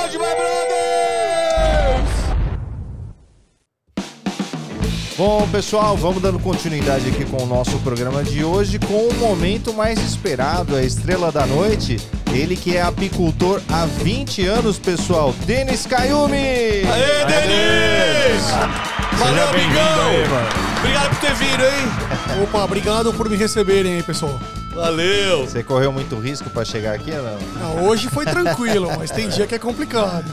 Bode, my brothers! Bom, pessoal, vamos dando continuidade aqui com o nosso programa de hoje, com o momento mais esperado, a estrela da noite. Ele que é apicultor há 20 anos, pessoal, Denis Caiumi! Aê, Denis! Valeu, amigão! Obrigado por ter vindo, hein? Opa, obrigado por me receberem aí, pessoal. Valeu! Você correu muito risco pra chegar aqui, ou não? Não, hoje foi tranquilo, mas tem dia que é complicado.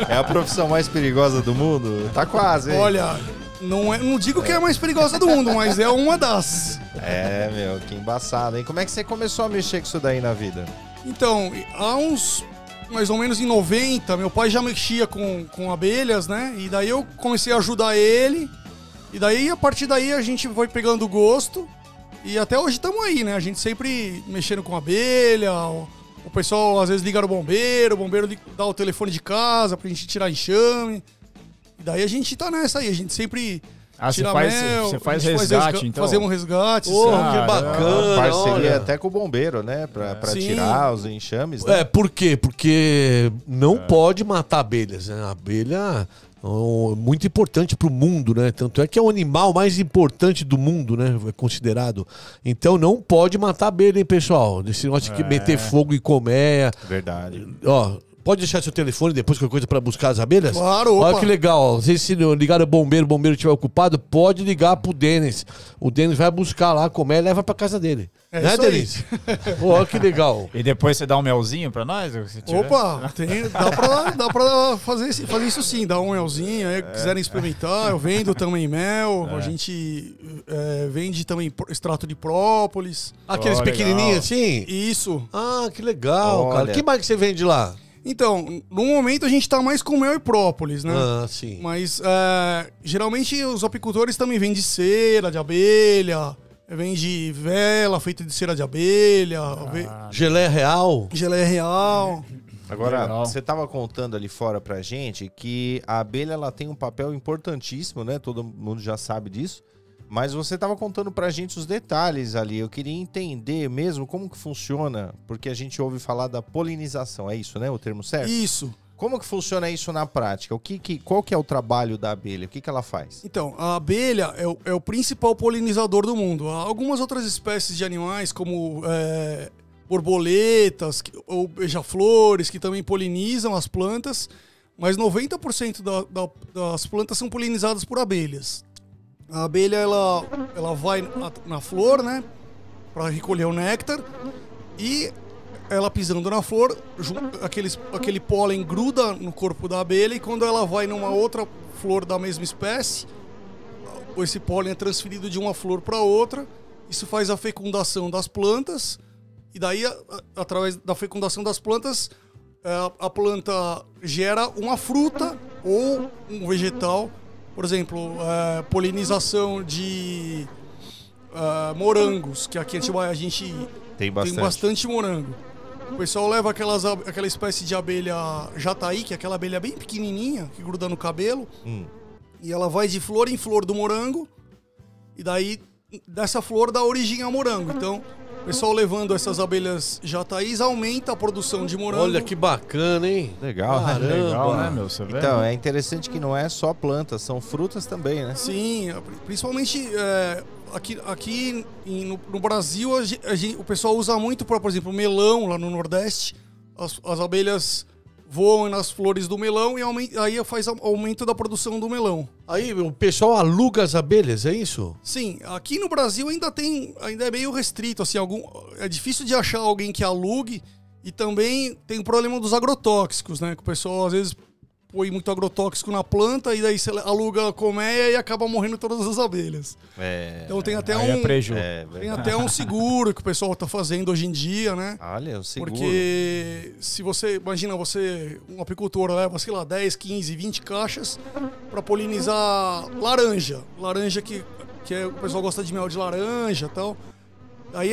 É a profissão mais perigosa do mundo? Tá quase, hein? Olha, não digo que é a mais perigosa do mundo, mas é uma das. É, meu, que embaçado, hein? Como é que você começou a mexer com isso daí na vida? Então, há uns, mais ou menos em 90, meu pai já mexia com abelhas, né? E daí eu comecei a ajudar ele. E daí, a partir daí, a gente foi pegando gosto. E até hoje estamos aí, né? A gente sempre mexendo com abelha. O pessoal às vezes liga no bombeiro, o bombeiro dá o telefone de casa pra gente tirar enxame. E daí a gente tá nessa aí, a gente sempre tira mel. Você faz resgate, então? Fazemos resgate. Oh, que bacana! Parceria olha. até com o bombeiro, né? Pra Sim. tirar os enxames, né? Por quê? Porque não pode matar abelhas, né? A abelha é muito importante pro mundo, né? Tanto é que é o animal mais importante do mundo, né? É considerado. Então não pode matar abelha, hein, pessoal? Esse negócio de meter fogo em colmeia. Verdade. Ó, pode deixar seu telefone depois, qualquer coisa, pra buscar as abelhas? Claro, opa. Olha que legal. Ó. Se ligar o bombeiro estiver ocupado, pode ligar pro Denis. O Denis vai buscar lá a colmeia e leva pra casa dele. É né, isso aí. Denis? Olha que legal. E depois você dá um melzinho pra nós? Se tiver? Opa, dá pra fazer isso sim, dar um melzinho, aí quiserem experimentar, eu vendo também mel, a gente vende também extrato de própolis. Aqueles pequenininhos assim? Isso. Ah, que legal, Olha. cara. Que mais que você vende lá? Então, no momento a gente tá mais com mel e própolis, né? Ah, sim. Mas geralmente os apicultores também vendem cera de abelha, vende vela feita de cera de abelha, Geleia real? geleia real. Agora, Legal. você estava contando ali fora pra gente que a abelha ela tem um papel importantíssimo, né? Todo mundo já sabe disso. Mas você estava contando pra gente os detalhes ali. Eu queria entender mesmo como que funciona, porque a gente ouve falar da polinização. É isso, né? O termo certo? Isso. Como que funciona isso na prática? Qual que é o trabalho da abelha? O que ela faz? Então, a abelha é o principal polinizador do mundo. Há algumas outras espécies de animais, como borboletas ou beija-flores, que também polinizam as plantas, mas 90% das plantas são polinizadas por abelhas. A abelha, ela vai na flor, né, para recolher o néctar, e ela pisando na flor, aquele pólen gruda no corpo da abelha, e quando ela vai numa outra flor da mesma espécie, esse pólen é transferido de uma flor para outra. Isso faz a fecundação das plantas, e daí, através da fecundação das plantas, a planta gera uma fruta ou um vegetal. Por exemplo, polinização de morangos, que aqui em Atibaia a gente Tem tem bastante morango. O pessoal leva aquela espécie de abelha jataí, que é aquela abelha bem pequenininha, que gruda no cabelo, e ela vai de flor em flor do morango, e daí dessa flor dá origem ao morango. Então, o pessoal levando essas abelhas jataís aumenta a produção de morango. Olha que bacana, hein? Legal. Caramba. Legal, né, meu? Você vê? Então, é interessante que não é só plantas, são frutas também, né? Sim, principalmente aqui no Brasil, o pessoal usa muito para, por exemplo, melão lá no Nordeste. As abelhas voam nas flores do melão e aí faz aumento da produção do melão. Aí o pessoal aluga as abelhas, é isso? Sim, aqui no Brasil ainda é meio restrito, assim, é difícil de achar alguém que alugue, e também tem o problema dos agrotóxicos, né? Que o pessoal às vezes põe muito agrotóxico na planta e daí você aluga a colmeia e acaba morrendo todas as abelhas. Então tem até Aí é preju. tem até um seguro que o pessoal tá fazendo hoje em dia, né? Olha, o seguro. Porque se você, imagina um apicultor leva, sei lá, 10, 15, 20 caixas para polinizar laranja. Laranja que o pessoal gosta de mel de laranja e tal. Aí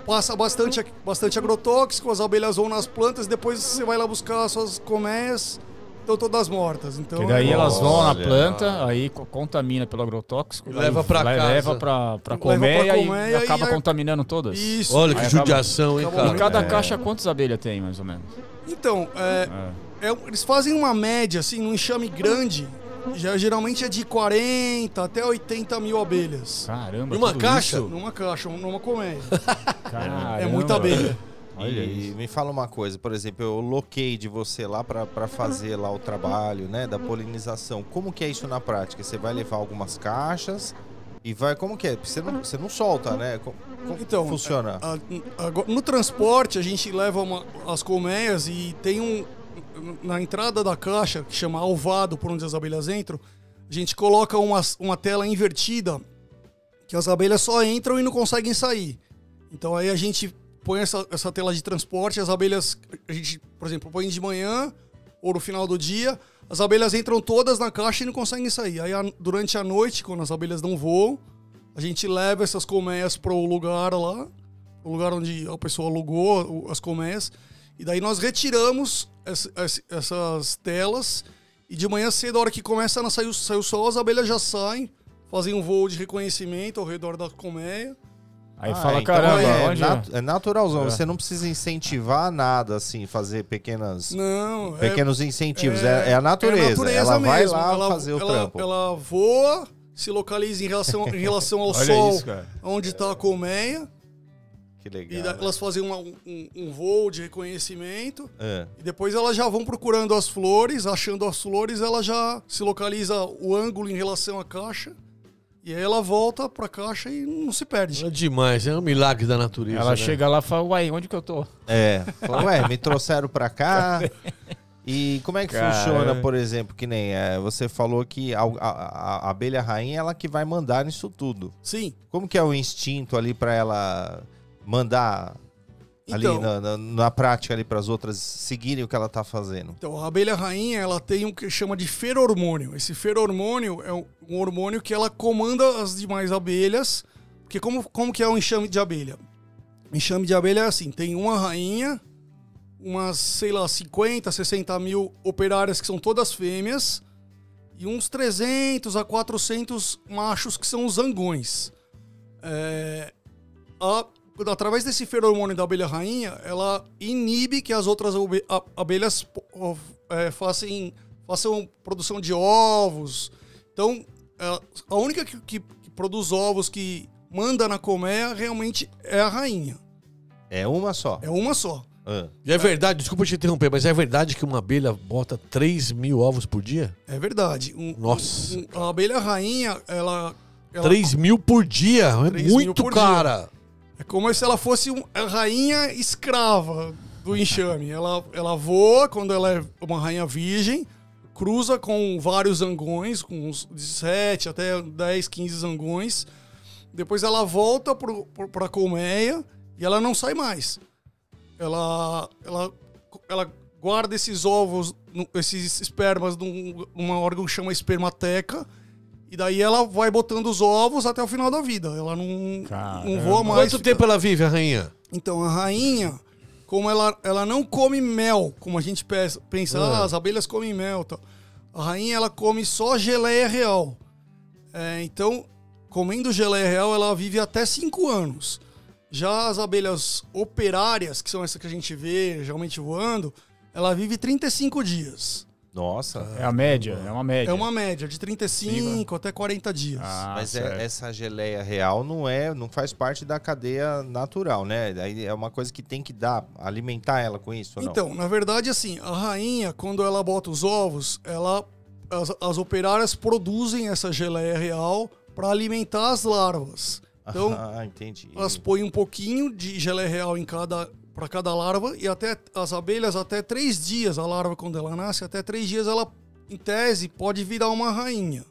passa bastante agrotóxico, as abelhas vão nas plantas, depois você vai lá buscar as suas colmeias, estão todas mortas. Então, Que daí elas vão na Olha. planta, aí contamina pelo agrotóxico. Leva pra casa. Leva pra colmeia e colmeia acaba e contaminando todas. Isso. Olha que Aí acaba- judiação, hein, acaba- E cara? cada caixa quantas abelhas tem, mais ou menos? Então, Eles fazem uma média, assim, num enxame grande, geralmente é de 40 até 80 mil abelhas. Caramba, Numa tudo caixa? isso? Numa caixa, numa colmeia. Caramba. É muita abelha. Olha E isso. me fala uma coisa, por exemplo, eu loquei de você lá para fazer lá o trabalho, né, da polinização. Como que é isso na prática? Você vai levar algumas caixas e vai... Como que é? Porque você não solta, né? Como Então, funciona? No transporte, a gente leva as colmeias e tem na entrada da caixa, que chama alvado, por onde as abelhas entram, a gente coloca uma tela invertida, que as abelhas só entram e não conseguem sair. Então aí a gente põe essa tela de transporte, as abelhas, a gente, por exemplo, põe de manhã ou no final do dia, as abelhas entram todas na caixa e não conseguem sair. Aí durante a noite, quando as abelhas não voam, a gente leva essas colmeias para o lugar lá, o lugar onde a pessoa alugou as colmeias, e daí nós retiramos essas telas, e de manhã cedo, a hora que começa a sair o sol, as abelhas já saem, fazem um voo de reconhecimento ao redor da colmeia. Aí fala, então caramba, é, onde... é naturalzão, você não precisa incentivar nada, assim, fazer pequenos incentivos, é a natureza. Ela vai mesmo. lá fazer o trampo. Ela voa, se localiza em relação ao Olha sol, isso, cara. onde está a colmeia, Que legal. e elas fazem um voo de reconhecimimento, É. e depois elas já vão procurando as flores, achando as flores, ela já se localiza o ângulo em relação à caixa, e aí ela volta pra caixa e não se perde. É demais, é um milagre da natureza. Ela né? chega lá e fala, uai, onde que eu tô? Fala, ué, me trouxeram pra cá. E como é que Cara, funciona, por exemplo, que nem você falou que a abelha rainha é ela que vai mandar nisso tudo. Sim. Como que é o instinto ali pra ela mandar ali Então, na prática ali para as outras seguirem o que ela tá fazendo? Então, a abelha rainha, ela tem o que chama de ferormônio. Esse ferormônio é um hormônio que ela comanda as demais abelhas. Porque como que é o enxame de abelha? O enxame de abelha é assim, tem uma rainha, umas, sei lá, 50, 60 mil operárias que são todas fêmeas e uns 300 a 400 machos que são os zangões. Através desse feromônio da abelha rainha, ela inibe que as outras abelhas façam produção de ovos. Então, a única que produz ovos, que manda na colmeia, realmente é a rainha. É uma só? É uma só. E é verdade, desculpa te interromper, mas é verdade que uma abelha bota 3 mil ovos por dia? É verdade. Nossa. A abelha rainha, ela 3 mil por dia? É 3 mil muito, por cara. É como se ela fosse a rainha escrava do enxame. Ela voa quando ela é uma rainha virgem, cruza com vários zangões, com uns 7 até 10, 15 zangões. Depois ela volta para a colmeia e ela não sai mais. Ela guarda esses ovos, esses espermas num órgão que chama espermateca. E daí ela vai botando os ovos até o final da vida. Ela não voa mais. Quanto tempo ela vive, a rainha? Então, a rainha, como ela não come mel, como a gente pensa, as abelhas comem mel. Tá? A rainha, ela come só geleia real. Então, comendo geleia real, ela vive até 5 anos. Já as abelhas operárias, que são essas que a gente vê geralmente voando, ela vive 35 dias. Nossa. É a média, é uma média. É uma média de 35 até 40 dias. Mas certo. essa geleia real não faz parte da cadeia natural, né? Aí é uma coisa que tem que alimentar ela com isso, ou não? Então, na verdade, assim, a rainha, quando ela bota os ovos, as operárias produzem essa geleia real para alimentar as larvas. Então, entendi. elas põem um pouquinho de geleia real para cada larva, e até as abelhas, até 3 dias, a larva quando ela nasce, até 3 dias ela, em tese, pode virar uma rainha.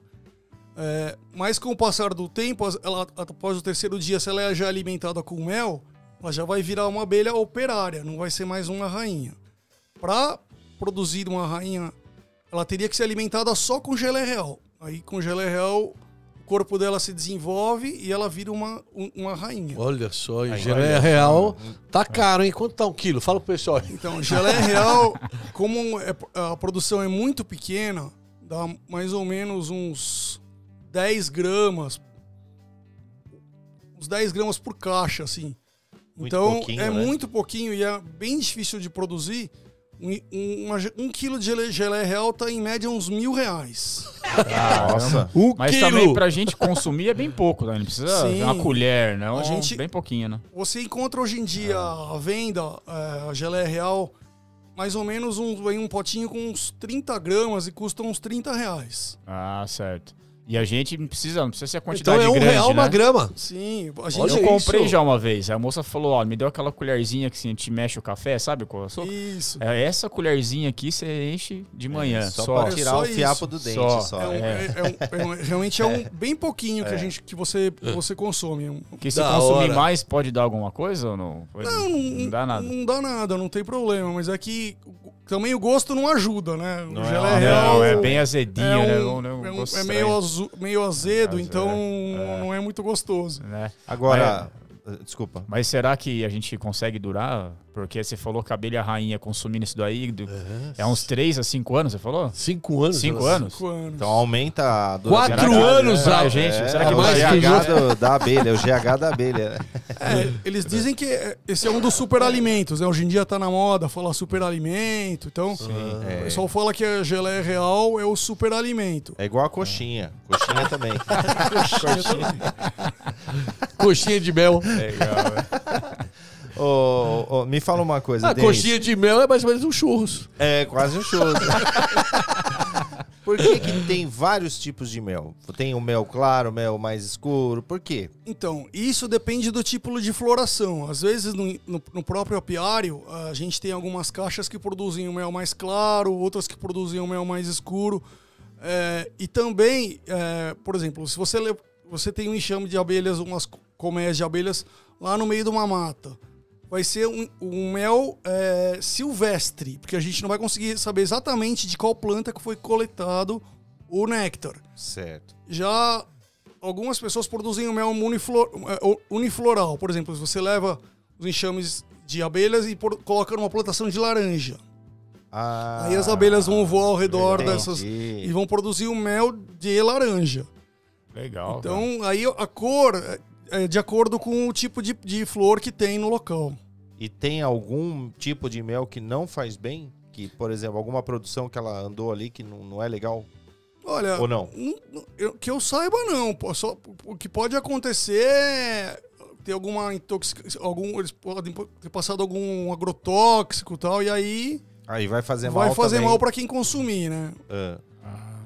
Mas com o passar do tempo, após o 3º dia, se ela já é alimentada com mel, ela já vai virar uma abelha operária, não vai ser mais uma rainha. Para produzir uma rainha, ela teria que ser alimentada só com geleia real. Aí com geleia real, o corpo dela se desenvolve e ela vira uma rainha. Olha só, e geleia real tá caro, hein? Quanto tá um quilo? Fala pro pessoal. Então, geleia real, como a produção é muito pequena, dá mais ou menos uns 10 gramas. Uns 10 gramas por caixa, assim. Muito Então, pouquinho, é né? muito pouquinho e é bem difícil de produzir, Um quilo de geleia real tá em média uns R$1.000. Nossa. Mas quilo. também pra gente consumir é bem pouco, né? Não precisa Sim. uma colher, né? A gente- Bem pouquinho, né? Você encontra hoje em dia à venda a geleia real, mais ou menos vem um potinho com uns 30 gramas e custa uns R$30. Ah, certo. E a gente não precisa ser a quantidade Então é grande, R$1 né? uma grama. Sim, a gente... Olha Eu comprei isso. já uma vez. Aí a moça falou, ó, me deu aquela colherzinha que assim, a gente mexe o café, sabe? Com açúcar. Isso. É essa colherzinha aqui você enche de manhã. Só só. pra tirar Só o fiapo isso. do dente, Só. só. Realmente é um bem pouquinho que você consome. Porque se Da consumir hora. mais, pode dar alguma coisa ou não? Não dá nada. Não dá nada, não tem problema. Mas é que também o gosto não ajuda, né? Não o é geleia uma- real Não, é bem azedinho, né? é É meio azedo, Mas, então não é muito gostoso. né? Agora, desculpa. Mas será que a gente consegue durar? Porque você falou que a abelha rainha consumindo isso daí é uns 3 a 5 anos, você falou? 5 anos. 5 ela- anos? 5 anos. Então aumenta a 4 durabilidade, anos, né? a gente. Será que é o mais que GH da abelha, o GH da abelha. Eles dizem que esse é um dos superalimentos, né? Hoje em dia tá na moda falar superalimento, então o pessoal fala que a geleia real é o superalimento. É igual a coxinha. Coxinha também. Coxinha de mel. Legal. Me fala uma coisa, A Denis. coxinha de mel é mais ou menos um churros. É quase um churro. Por que tem vários tipos de mel? Tem o mel claro, o mel mais escuro. Por quê? Então, isso depende do tipo de floração. Às vezes, no próprio apiário, a gente tem algumas caixas que produzem o mel mais claro, outras que produzem o mel mais escuro. E também, por exemplo, se você tem um enxame de abelhas, umas colmeias de abelhas lá no meio de uma mata, vai ser um mel silvestre, porque a gente não vai conseguir saber exatamente de qual planta que foi coletado o néctar. Certo. Já algumas pessoas produzem o mel unifloral. Por exemplo, se você leva os enxames de abelhas e coloca numa plantação de laranja. Aí as abelhas vão voar ao redor entendi. dessas e vão produzir o mel de laranja. Legal. Então, aí a cor é de acordo com o tipo de flor que tem no local. E tem algum tipo de mel que não faz bem? Que, por exemplo, alguma produção que ela andou ali que não é legal? Olha, Ou não? Que eu saiba, não. Só, o que pode acontecer é ter alguma intoxicação, eles podem ter passado algum agrotóxico e tal, e aí Aí vai fazer mal vai fazer também. mal para quem consumir, né?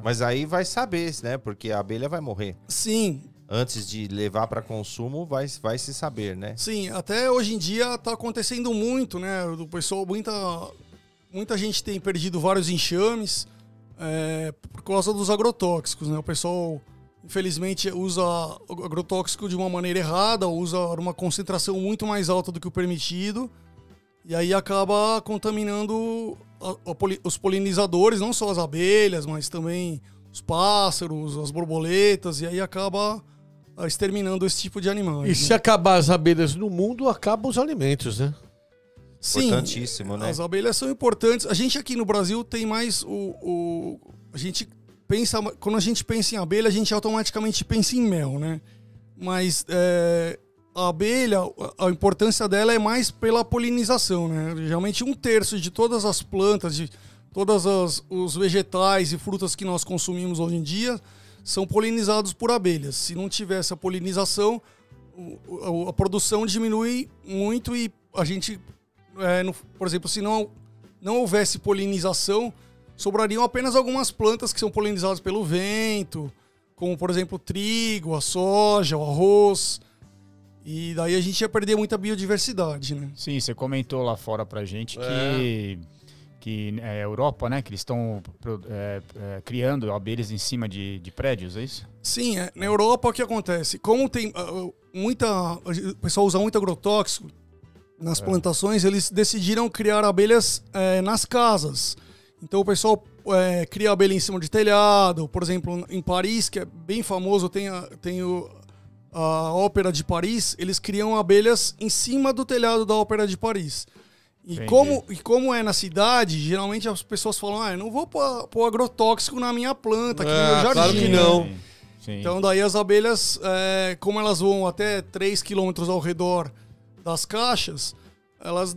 Mas aí vai saber, né? Porque a abelha vai morrer. Sim, Antes de levar para consumo, vai se saber, né? sim. Até hoje em dia tá acontecendo muito, né? O pessoal, muita gente tem perdido vários enxames por causa dos agrotóxicos, né? O pessoal, infelizmente, usa o agrotóxico de uma maneira errada, usa uma concentração muito mais alta do que o permitido, e aí acaba contaminando os polinizadores, não só as abelhas, mas também os pássaros, as borboletas, e aí acaba exterminando esse tipo de animais. E se acabar as abelhas no mundo, acabam os alimentos, né? Sim, Importantíssimo, né? as abelhas são importantes. A gente aqui no Brasil tem mais a gente pensa, quando a gente pensa em abelha, a gente automaticamente pensa em mel, né? Mas a abelha, a importância dela é mais pela polinização, né? Geralmente 1/3 de todas as plantas, de todos os vegetais e frutas que nós consumimos hoje em dia são polinizados por abelhas. Se não tiver essa polinização, a produção diminui muito e a gente, por exemplo, se não houvesse polinização, sobrariam apenas algumas plantas que são polinizadas pelo vento, como, por exemplo, o trigo, a soja, o arroz. E daí a gente ia perder muita biodiversidade, né? Sim, você comentou lá fora pra gente que é a Europa, né? Que eles estão criando abelhas em cima de prédios, é isso? Sim, na Europa o que acontece? Como tem o pessoal usa muito agrotóxico nas plantações, eles decidiram criar abelhas nas casas. Então o pessoal cria abelha em cima de telhado. Por exemplo, em Paris, que é bem famoso, tem a Ópera de Paris, eles criam abelhas em cima do telhado da Ópera de Paris. E como é na cidade, geralmente as pessoas falam, eu não vou pôr agrotóxico na minha planta, aqui no meu jardim. Claro que não. Sim. Então daí as abelhas, como elas voam até 3 km ao redor das caixas, elas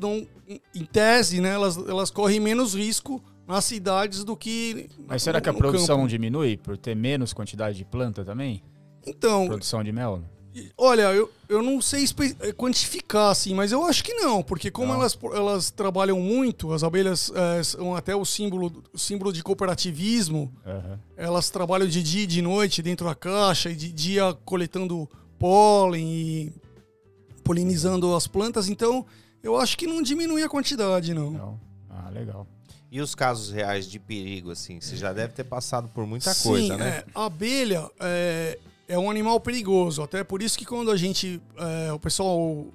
em tese, né, elas correm menos risco nas cidades do que Mas será que a no produção campo. diminui por ter menos quantidade de planta também? Então, Produção de mel? olha, eu não sei quantificar, assim, mas eu acho que não, porque como elas trabalham muito, as abelhas são até o símbolo de cooperativismo, Aham. elas trabalham de dia e de noite dentro da caixa, e de dia coletando pólen e polinizando as plantas, então eu acho que não diminui a quantidade, não. Não. Ah, legal. E os casos reais de perigo, assim? Você já deve ter passado por muita Sim, coisa, né? A abelha é um animal perigoso. Até por isso que quando o pessoal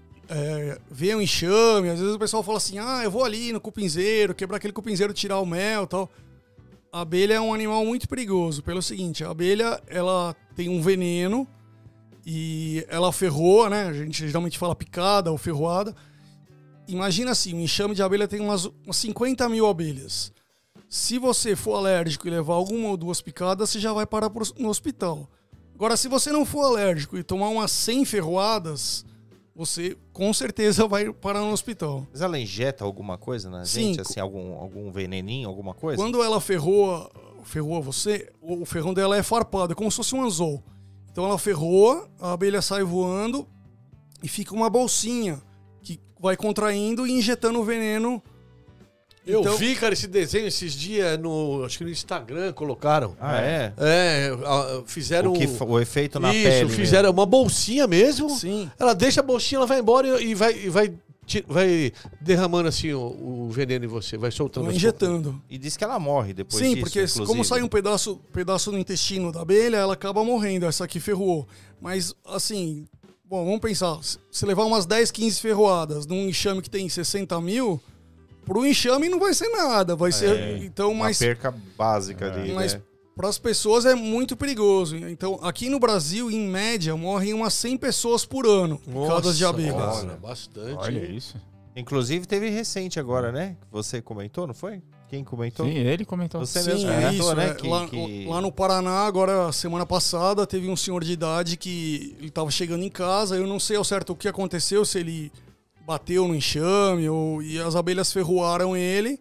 vê um enxame, às vezes o pessoal fala assim, eu vou ali no cupinzeiro, quebrar aquele cupinzeiro, tirar o mel e tal. A abelha é um animal muito perigoso, pelo seguinte, a abelha, ela tem um veneno e ela ferroa, né? A gente geralmente fala picada ou ferroada. Imagina assim, um enxame de abelha tem umas 50 mil abelhas. Se você for alérgico e levar uma ou duas picadas, você já vai parar no hospital. Agora, se você não for alérgico e tomar umas 100 ferroadas, você com certeza vai parar no hospital. Mas ela injeta alguma coisa na Sim. gente? Assim, algum veneninho, alguma coisa? Quando ela ferroa você, o ferrão dela é farpado, é como se fosse um anzol. Então ela ferroa, a abelha sai voando e fica uma bolsinha que vai contraindo e injetando o veneno. Eu Então- vi, cara, esse desenho esses dias acho que no Instagram colocaram. Ah, é? Fizeram... O efeito na Isso, pele fizeram uma bolsinha mesmo. Sim. Ela deixa a bolsinha, ela vai embora e vai derramando assim o veneno em você, vai soltando. Vai aos injetando. mesmo. E diz que ela morre depois Sim, disso, porque inclusive. como sai um pedaço no intestino da abelha, ela acaba morrendo. Essa aqui ferroou. Mas, assim, bom, vamos pensar. Se levar umas 10, 15 ferroadas num enxame que tem 60 mil, pro enxame não vai ser nada. Vai ser. Então, Uma mas perca básica ali, Mas né? para as pessoas é muito perigoso. Então, aqui no Brasil, em média, morrem umas 100 pessoas por ano picadas de abelhas. Cara, bastante. Olha isso. Inclusive, teve recente agora, né? Você comentou, não foi? Quem comentou? Sim, ele comentou. Você Sim, mesmo é comentou, isso. né? Lá no Paraná, agora, semana passada, teve um senhor de idade que ele estava chegando em casa. Eu não sei ao certo o que aconteceu, se ele bateu no enxame e as abelhas ferroaram ele.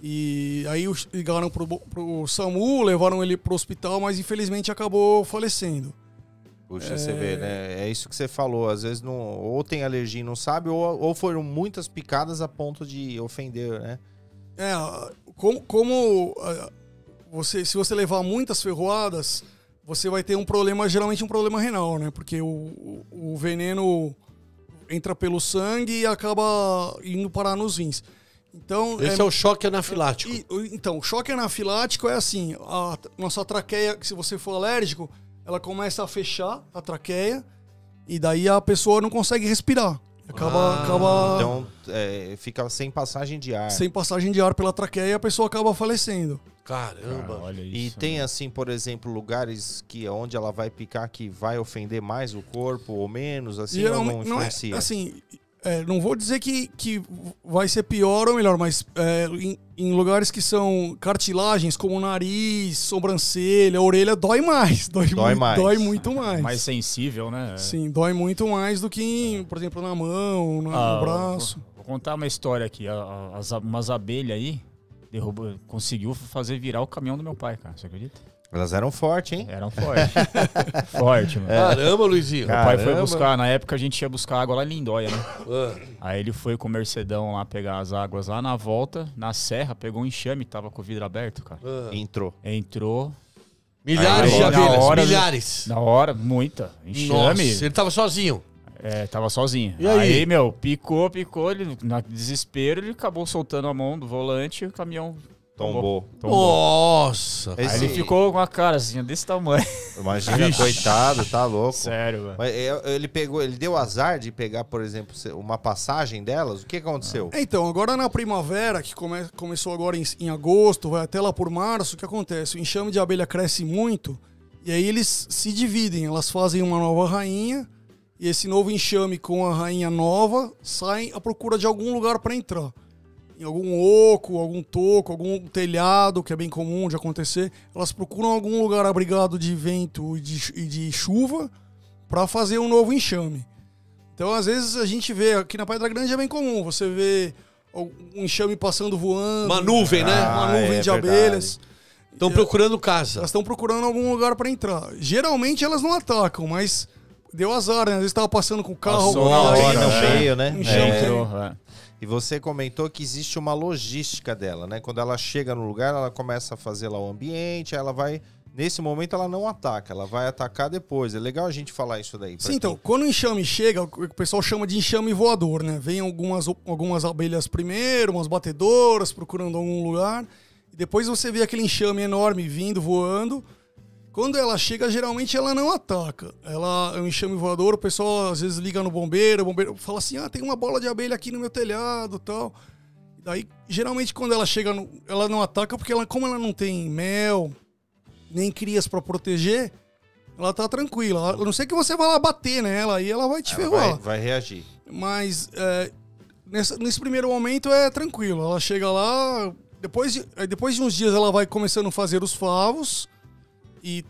E aí ligaram pro SAMU, levaram ele pro hospital, mas infelizmente acabou falecendo. Puxa, você vê, né? É isso que você falou. Às vezes ou tem alergia e não sabe, ou foram muitas picadas a ponto de ofender, né? Se você levar muitas ferroadas, você vai ter geralmente um problema renal, né? Porque o veneno entra pelo sangue e acaba indo parar nos rins. Então, Esse é o choque anafilático. Então, o choque anafilático é assim, a nossa traqueia, se você for alérgico, ela começa a fechar a traqueia e daí a pessoa não consegue respirar. Acaba Então, fica sem passagem de ar. sem passagem de ar pela traqueia e a pessoa acaba falecendo. Caramba. Olha isso. E tem, assim, por exemplo, lugares onde ela vai picar que vai ofender mais o corpo ou menos, assim, ou não influencia? Não vou dizer que vai ser pior ou melhor, mas em lugares que são cartilagens, como o nariz, sobrancelha, orelha, dói mais. Dói muito mais. Mais sensível, né? Sim, dói muito mais do que, por exemplo, na mão, no braço. Vou contar uma história aqui. Umas abelhas aí conseguiu fazer virar o caminhão do meu pai, cara. Você acredita? Elas eram fortes, hein? Eram fortes. Forte, mano. Caramba, Luizinho. Meu pai foi Caramba. buscar, na época a gente ia buscar água lá em Lindóia, né? Ah, Aí ele foi com o Mercedão lá pegar as águas lá na volta, na serra, pegou um enxame, tava com o vidro aberto, cara. Entrou. Entrou, Milhares Aí, de na abelhas, hora- milhares. na hora, muita. Enxame. Nossa, ele tava sozinho. Tava sozinho. E aí? Meu, picou, ele, na desespero, ele acabou soltando a mão do volante e o caminhão Tombou. Nossa. Esse- Aí ele ficou com a cara assim, desse tamanho. Imagina, Vixe. coitado, tá louco. Sério, velho. Mas ele deu azar de pegar, por exemplo, uma passagem delas? O que aconteceu? Então, agora na primavera, que começou agora em agosto, vai até lá por março, o que acontece? O enxame de abelha cresce muito e aí eles se dividem, elas fazem uma nova rainha e esse novo enxame com a rainha nova saem à procura de algum lugar para entrar. Em algum oco, algum toco, algum telhado, que é bem comum de acontecer, elas procuram algum lugar abrigado de vento e de chuva para fazer um novo enxame. Então, às vezes, a gente vê, aqui na Pedra Grande é bem comum, você vê um enxame passando voando. Uma nuvem, né? Uma nuvem de verdade. abelhas. Estão procurando casa. Elas estão procurando algum lugar para entrar. Geralmente elas não atacam, mas deu azar, né? Às vezes estava passando com o carro. Passou na aí, hora, no né? meio, né? Enxame. Entrou, é. E você comentou que existe uma logística dela, né? Quando ela chega no lugar, ela começa a fazer lá o ambiente, aí ela vai... Nesse momento ela não ataca, ela vai atacar depois. É legal a gente falar isso daí. Sim, então, quando o enxame chega, o pessoal chama de enxame voador, né? Vem algumas abelhas primeiro, umas batedoras, procurando algum lugar. E depois você vê aquele enxame enorme vindo, voando. Quando ela chega, geralmente ela não ataca. Ela é um enxame voador, o pessoal às vezes liga no bombeiro, o bombeiro fala assim, tem uma bola de abelha aqui no meu telhado e tal. E daí, geralmente, quando ela chega, ela não ataca, porque como ela não tem mel, nem crias pra proteger, ela tá tranquila. A não ser que você vá lá bater nela, aí ela vai te ferrar. Vai reagir. Mas nesse primeiro momento é tranquilo. Ela chega lá, depois de uns dias ela vai começando a fazer os favos e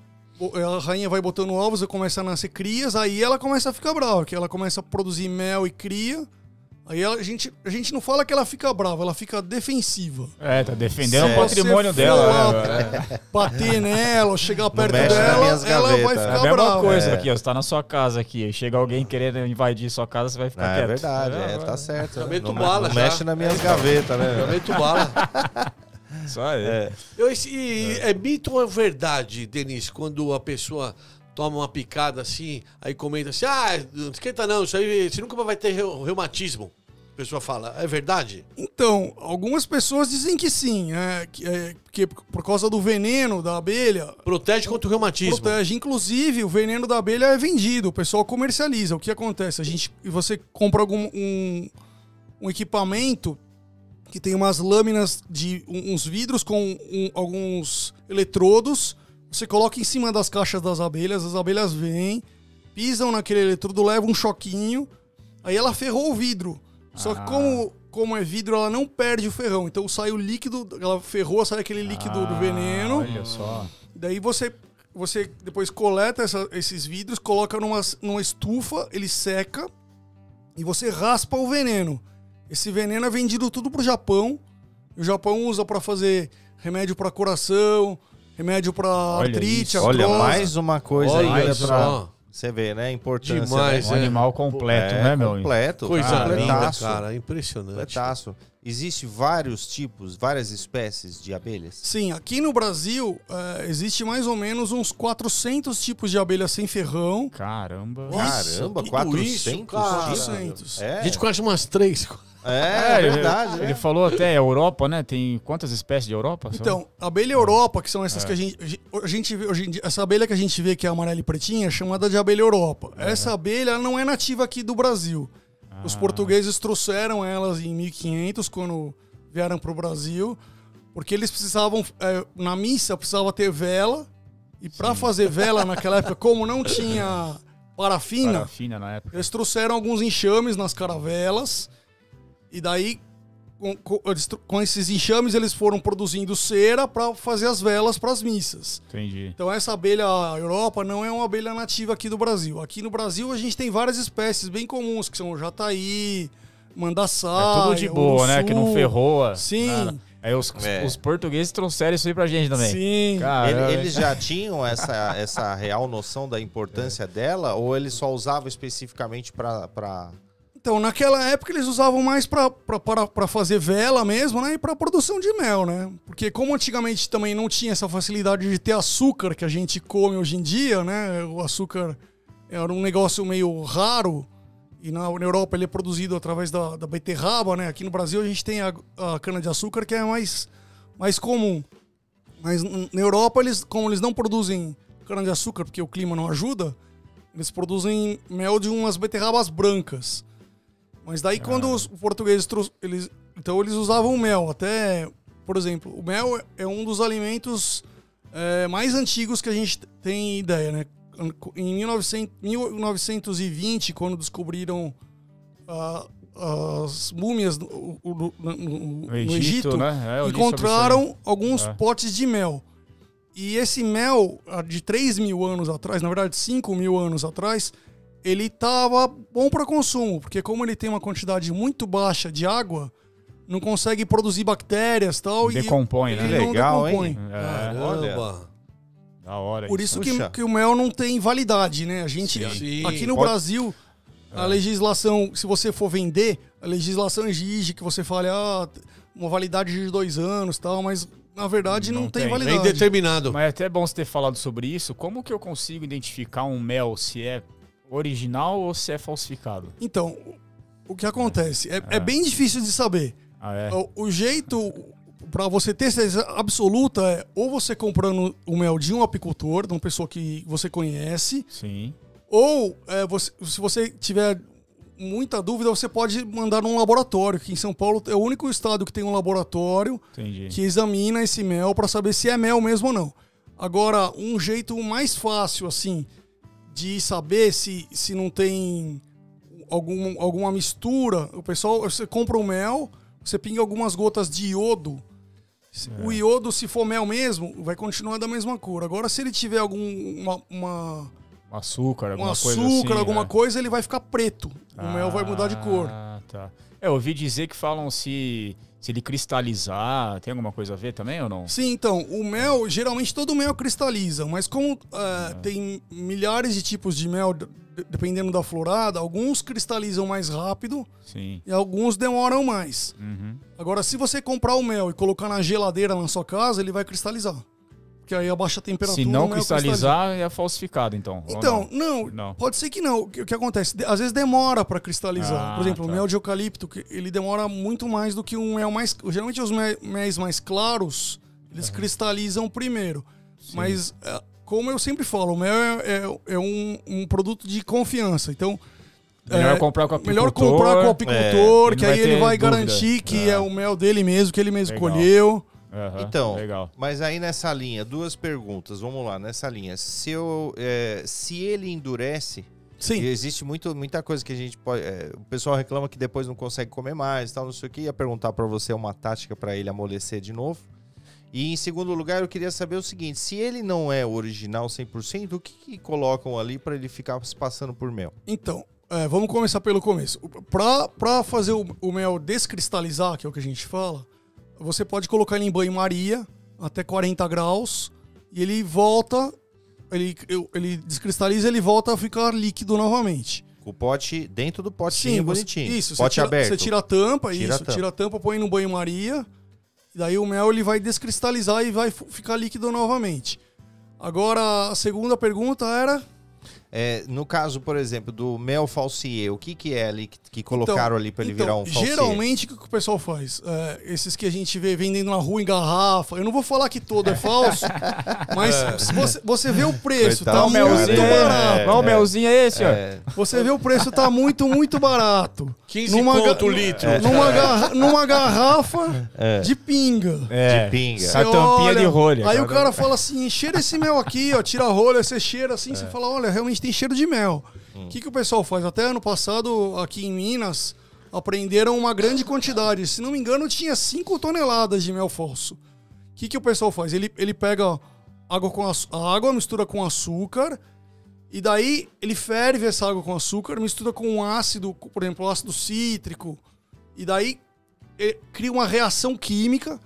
a rainha vai botando ovos e começa a nascer crias, aí ela começa a ficar brava, que ela começa a produzir mel e cria. Aí a gente não fala que ela fica brava, ela fica defensiva. Tá defendendo Se o patrimônio você dela. for Né? bater nela, ou chegar perto mexe nas dela, minhas ela vai gavetas. É ficar a mesma brava. coisa aqui, ó. Você tá na sua casa aqui, chega alguém querendo invadir sua casa, você vai ficar quieto. É verdade, tá certo. Já meto Não, bala, não já. mexe nas minhas gavetas, Eu né? meto bala. Só aí. É mito ou é verdade, Denis, quando a pessoa toma uma picada assim, aí comenta assim, não esquenta não, isso aí você nunca vai ter reumatismo. A pessoa fala, é verdade? Então, algumas pessoas dizem que sim, que por causa do veneno da abelha, Protege contra o reumatismo. protege. Inclusive, o veneno da abelha é vendido, o pessoal comercializa. O que acontece? Você compra um equipamento que tem umas lâminas de uns vidros com alguns eletrodos, você coloca em cima das caixas das abelhas, as abelhas vêm, pisam naquele eletrodo, levam um choquinho, aí ela ferrou o vidro. Só que como é vidro, ela não perde o ferrão. Então sai o líquido, ela ferrou, sai aquele líquido do veneno. Olha só. Daí você depois coleta esses vidros, coloca numa estufa, ele seca e você raspa o veneno. Esse veneno é vendido tudo pro Japão. O Japão usa para fazer remédio para coração, remédio para artrite, isso. Olha, artrose. mais uma coisa Olha aí só. você vê, né? A importância. Demais, né? Um animal completo, né, meu? Completo. Coisa linda, completaço. cara. Impressionante. Completaço. Existe vários tipos, várias espécies de abelhas? Sim, aqui no Brasil existe mais ou menos uns 400 tipos de abelha sem ferrão. Caramba. Caramba, tudo 400 isso, cara. tipos? 400. É, A gente conhece umas 3. é verdade, Ele né? falou até Europa, né? Tem quantas espécies de Europa? Então, a abelha Europa, que são essas que a gente vê hoje em dia, essa abelha que a gente vê que é amarela e pretinha é chamada de abelha Europa. Essa abelha ela não é nativa aqui do Brasil. Os portugueses trouxeram elas em 1500 quando vieram para o Brasil, porque eles precisavam na missa precisava ter vela e para fazer vela naquela época, como não tinha parafina, na época. eles trouxeram alguns enxames nas caravelas e daí com esses enxames eles foram produzindo cera para fazer as velas para as missas. Entendi. Então essa abelha Europa não é uma abelha nativa aqui do Brasil. Aqui no Brasil a gente tem várias espécies bem comuns, que são o jataí, mandaçaia, É tudo de boa, né? uruçu. Que não ferroa. Sim. Nada. Aí os portugueses trouxeram isso aí pra gente também. Sim. Caramba. Eles já tinham essa real noção da importância dela ou eles só usavam especificamente para... Então, naquela época eles usavam mais para fazer vela mesmo, né? E para produção de mel, né? Porque como antigamente também não tinha essa facilidade de ter açúcar que a gente come hoje em dia, né? O açúcar era um negócio meio raro e na Europa ele é produzido através da beterraba, né? Aqui no Brasil a gente tem a cana-de-açúcar que é mais comum. Mas na Europa, como eles não produzem cana-de-açúcar porque o clima não ajuda, eles produzem mel de umas beterrabas brancas. Mas daí quando os portugueses eles usavam o mel. Até, por exemplo, o mel é um dos alimentos mais antigos que a gente tem ideia, né? Em 1920, quando descobriram as múmias no Egito, né? encontraram alguns potes de mel. E esse mel, de 3.000 anos atrás, na verdade 5.000 anos atrás, ele estava bom para consumo, porque como ele tem uma quantidade muito baixa de água, não consegue produzir bactérias e tal. Decompõe, e né? ele não Legal, decompõe. hein? Caramba. Da hora. Por isso Puxa. que o mel não tem validade, né? A gente, Sim. aqui no Pode- Brasil, a legislação, se você for vender, a legislação exige que você fale, uma validade de 2 anos e tal, mas na verdade não, Não tem tem. validade. Bem determinado. Mas é até bom você ter falado sobre isso. Como que eu consigo identificar um mel se é original ou se é falsificado? Então, o que acontece? É bem difícil de saber. Ah, é? O jeito para você ter certeza absoluta é ou você comprando o mel de um apicultor, de uma pessoa que você conhece, Sim. ou se você tiver muita dúvida, você pode mandar num laboratório, que em São Paulo é o único estado que tem um laboratório Entendi. que examina esse mel para saber se é mel mesmo ou não. Agora, um jeito mais fácil, assim, de saber se não tem alguma mistura, você compra o mel, você pinga algumas gotas de iodo. O iodo, se for mel mesmo, vai continuar da mesma cor. Agora, se ele tiver Açúcar, alguma coisa açúcar, assim, alguma coisa, ele vai ficar preto. O mel vai mudar de cor. Ah, tá. Eu ouvi dizer que falam se ele cristalizar, tem alguma coisa a ver também ou não? Sim, então, o mel, geralmente todo mel cristaliza, mas como tem milhares de tipos de mel, dependendo da florada, alguns cristalizam mais rápido Sim. e alguns demoram mais. Uhum. Agora, se você comprar o mel e colocar na geladeira na sua casa, ele vai cristalizar. Porque aí abaixa a temperatura. Se não o mel cristalizar, é falsificado, então. ou Então, não? não, pode ser que não. O que acontece? Às vezes demora para cristalizar. Por exemplo, tá. o mel de eucalipto, ele demora muito mais do que um mel mais... Geralmente os méis mais claros, eles cristalizam primeiro. Mas, como eu sempre falo, o mel é um produto de confiança. Então, Melhor comprar com o apicultor. melhor comprar com o apicultor, ele que não aí vai ele ter vai dúvida. garantir que é o mel dele mesmo, que ele mesmo Legal. colheu. Aham, Então, legal. mas aí nessa linha, 2 perguntas, vamos lá, nessa linha. Se ele endurece, Sim. e existe muita coisa que a gente pode... o pessoal reclama que depois não consegue comer mais, tal, não sei o que. Ia perguntar pra você uma tática pra ele amolecer de novo. E em segundo lugar, eu queria saber o seguinte, se ele não é original 100%, o que colocam ali pra ele ficar se passando por mel? Então, vamos começar pelo começo. Para fazer o mel descristalizar, que é o que a gente fala, você pode colocar ele em banho-maria até 40 graus e ele volta, ele descristaliza e ele volta a ficar líquido novamente. O pote dentro do potinho bonitinho. Isso, pote aberto. Você tira a tampa, Tira a tampa. tira a tampa, põe no banho-maria, e daí o mel ele vai descristalizar e vai ficar líquido novamente. Agora, a segunda pergunta era... No caso, por exemplo, do mel falsier, o que é ali que colocaram ali para ele virar um falsier? Geralmente, o que o pessoal faz? Esses que a gente vê vendendo na rua em garrafa, eu não vou falar que todo é falso, mas se você vê o preço, Coitado, tá o muito melzinho barato. Olha o melzinho é esse, ó. Você vê o preço, tá muito, muito barato. 15 conto o litro. Numa garrafa de pinga. De pinga. Você A tampinha de rolha. Aí o cara fala assim, cheira esse mel aqui, ó, tira a rolha, você cheira assim, você fala, olha, realmente tem cheiro de mel. O que o pessoal faz? Até ano passado, aqui em Minas, apreenderam uma grande quantidade. Se não me engano, tinha 5 toneladas de mel falso. O que o pessoal faz? Ele pega a água, mistura com açúcar, e daí ele ferve essa água com açúcar, mistura com um ácido, por exemplo, ácido cítrico, e daí cria uma reação química.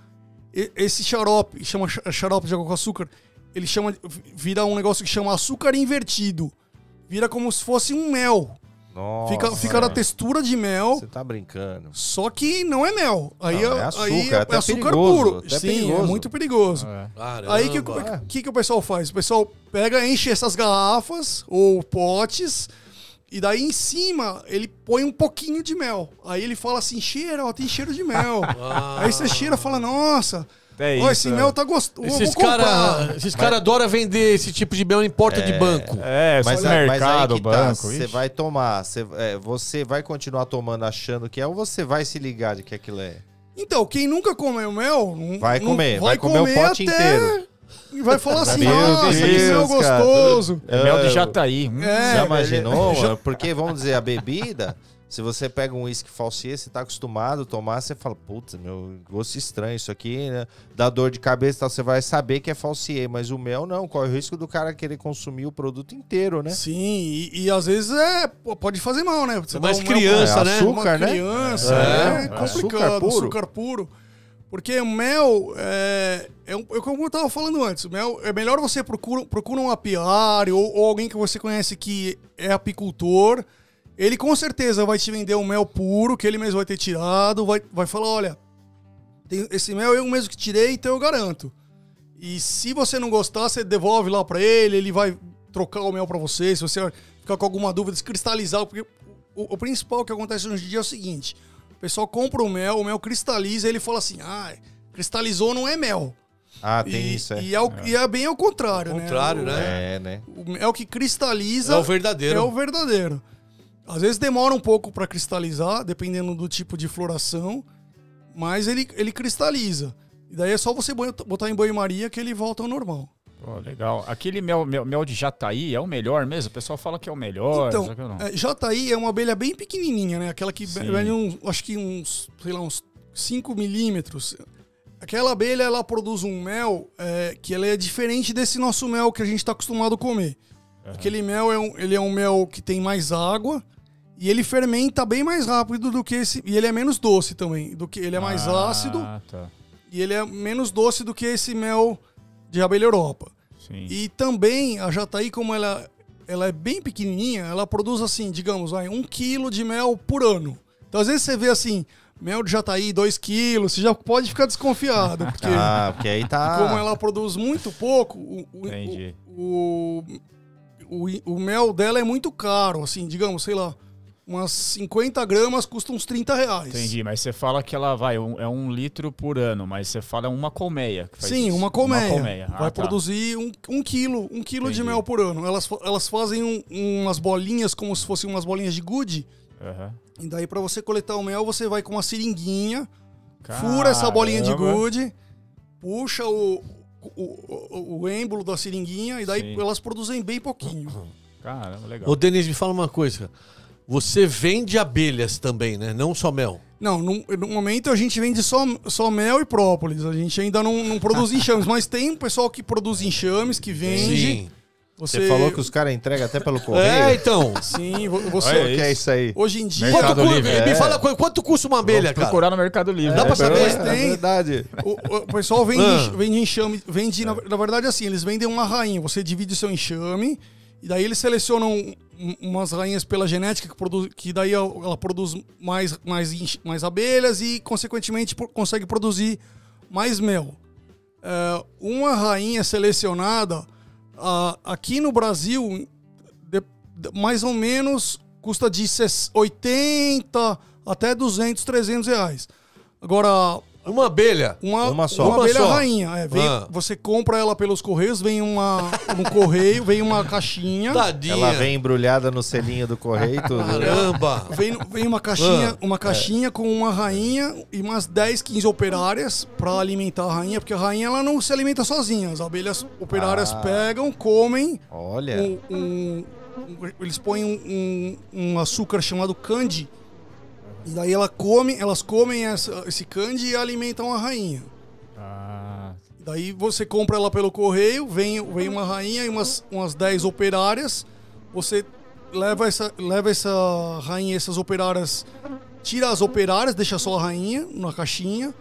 Esse xarope, chama xarope de água com açúcar, vira um negócio que chama açúcar invertido. Vira como se fosse um mel. Nossa. Fica na textura de mel, Você tá brincando. só que não é mel. Aí Não, é açúcar, até açúcar perigoso, puro. até Sim, perigoso. é muito perigoso. Caramba. Aí o que o pessoal faz? O pessoal enche essas garrafas ou potes, e daí em cima ele põe um pouquinho de mel. Aí ele fala assim, cheira, ó, tem cheiro de mel. Aí você cheira e fala, nossa... É Ó, isso, esse mel tá gostoso. Esses caras adoram vender esse tipo de mel em porta de banco. Mas supermercado, aí que banco. você ixi. vai tomar, você vai continuar tomando achando que é, ou você vai se ligar de que aquilo é? Então, quem nunca comeu mel... Vai comer o pote inteiro. E vai falar assim, Meu nossa, que mel Deus, cara. gostoso. É mel de Jataí. Já imaginou, já- mano? Porque, vamos dizer, a bebida, Se você pega um uísque falsier, você tá acostumado a tomar, você fala, putz, meu, gosto estranho isso aqui, né? Dá dor de cabeça e tal, você vai saber que é falsier, mas o mel não, corre o risco do cara querer consumir o produto inteiro, né? Sim, e às vezes pode fazer mal, né? Você Mas dá criança, né? Açúcar, né? Criança, é complicado, açúcar puro. Porque o mel como eu tava falando antes, o mel é melhor você procura um apiário ou alguém que você conhece que é apicultor. Ele com certeza vai te vender um mel puro, que ele mesmo vai ter tirado, vai falar, olha, esse mel eu mesmo que tirei, então eu garanto. E se você não gostar, você devolve lá pra ele vai trocar o mel pra você, se você ficar com alguma dúvida, descristalizar, porque o principal que acontece hoje em dia é o seguinte, o pessoal compra o mel cristaliza, e ele fala assim, cristalizou não é mel. Tem isso, E é bem ao contrário, né? né? O mel que cristaliza é o verdadeiro. É o verdadeiro. Às vezes demora um pouco para cristalizar, dependendo do tipo de floração, mas ele cristaliza. E daí é só você botar em banho-maria que ele volta ao normal. Pô, legal. Aquele mel de jataí é o melhor mesmo? O pessoal fala que é o melhor. Então, jataí é uma abelha bem pequenininha, né? Aquela que vende uns 5 milímetros. Aquela abelha, ela produz um mel que ela é diferente desse nosso mel que a gente está acostumado a comer. Uhum. Aquele mel ele é um mel que tem mais água e ele fermenta bem mais rápido do que esse. E ele é menos doce também. Ele é mais ácido e ele é menos doce do que esse mel de abelha Europa. Sim. E também a jataí, como ela é bem pequenininha, ela produz assim, digamos, 1 quilo de mel por ano. Então às vezes você vê assim, mel de jataí 2 quilos, você já pode ficar desconfiado. Porque, porque aí tá... Como ela produz muito pouco, o mel dela é muito caro, assim, digamos, sei lá, umas 50 gramas custam uns R$30. Entendi, mas você fala que ela é 1 litro por ano, mas você fala uma colmeia. Que faz Sim, isso. uma colmeia. Vai produzir um quilo de mel por ano. Elas fazem umas bolinhas como se fossem umas bolinhas de gude. Uhum. E daí pra você coletar o mel, você vai com uma seringuinha, fura essa bolinha de gude, puxa o êmbolo da seringuinha e daí elas produzem bem pouquinho. Caramba, legal. Ô, Denis, me fala uma coisa. Você vende abelhas também, né? Não só mel. Não, no momento a gente vende só mel e própolis. A gente ainda não produz enxames, mas tem um pessoal que produz enxames, que vende. Sim. Você falou que os caras entregam até pelo correio? Então. Sim, você... O que é isso aí? Hoje em dia... Me fala quanto custa uma abelha, cara? Procurar no Mercado Livre. Dá pra saber? Tem. Verdade. O pessoal vende enxame. Na verdade, assim, eles vendem uma rainha. Você divide o seu enxame e daí eles selecionam umas rainhas pela genética que daí ela produz mais abelhas e, consequentemente, consegue produzir mais mel. Uma rainha selecionada... aqui no Brasil, mais ou menos, custa de 80 até 200, 300 reais. Agora... Uma abelha? Uma só. Uma abelha rainha. Você compra ela pelos correios, vem no correio, vem uma caixinha. Tadinha. Ela vem embrulhada no selinho do correio e tudo. Caramba! Vem uma caixinha com uma rainha e umas 10, 15 operárias para alimentar a rainha, porque a rainha ela não se alimenta sozinha. As abelhas operárias pegam, comem. Olha. Eles põem um açúcar chamado candy. E daí elas comem esse candy e alimentam a rainha. Daí você compra ela pelo correio, vem uma rainha e umas 10 operárias. Você leva essa rainha e essas operárias, tira as operárias, deixa só a rainha na caixinha.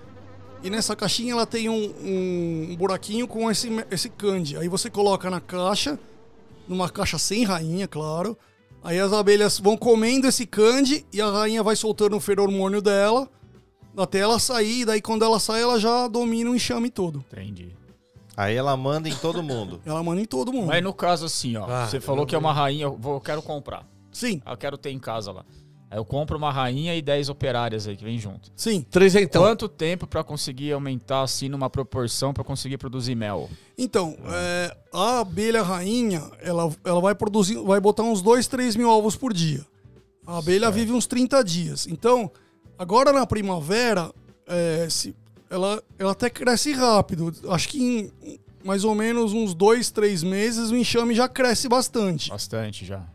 E nessa caixinha ela tem um buraquinho com esse candy. Aí você coloca na caixa, numa caixa sem rainha, claro. Aí as abelhas vão comendo esse candy e a rainha vai soltando o feromônio dela até ela sair. E daí quando ela sai, ela já domina o enxame todo. Entendi. Aí ela manda em todo mundo. Ela manda em todo mundo. Mas no caso assim, ó, você falou que é uma rainha, eu quero comprar. Sim. Eu quero ter em casa lá. Aí eu compro uma rainha e 10 operárias aí que vem junto. Sim. 3 então. Quanto tempo pra conseguir aumentar assim numa proporção pra conseguir produzir mel? Então, a abelha rainha, ela vai botar uns 2, 3 mil ovos por dia. A abelha vive uns 30 dias. Então, agora na primavera, ela até cresce rápido. Acho que em mais ou menos uns 2, 3 meses o enxame já cresce bastante. Bastante já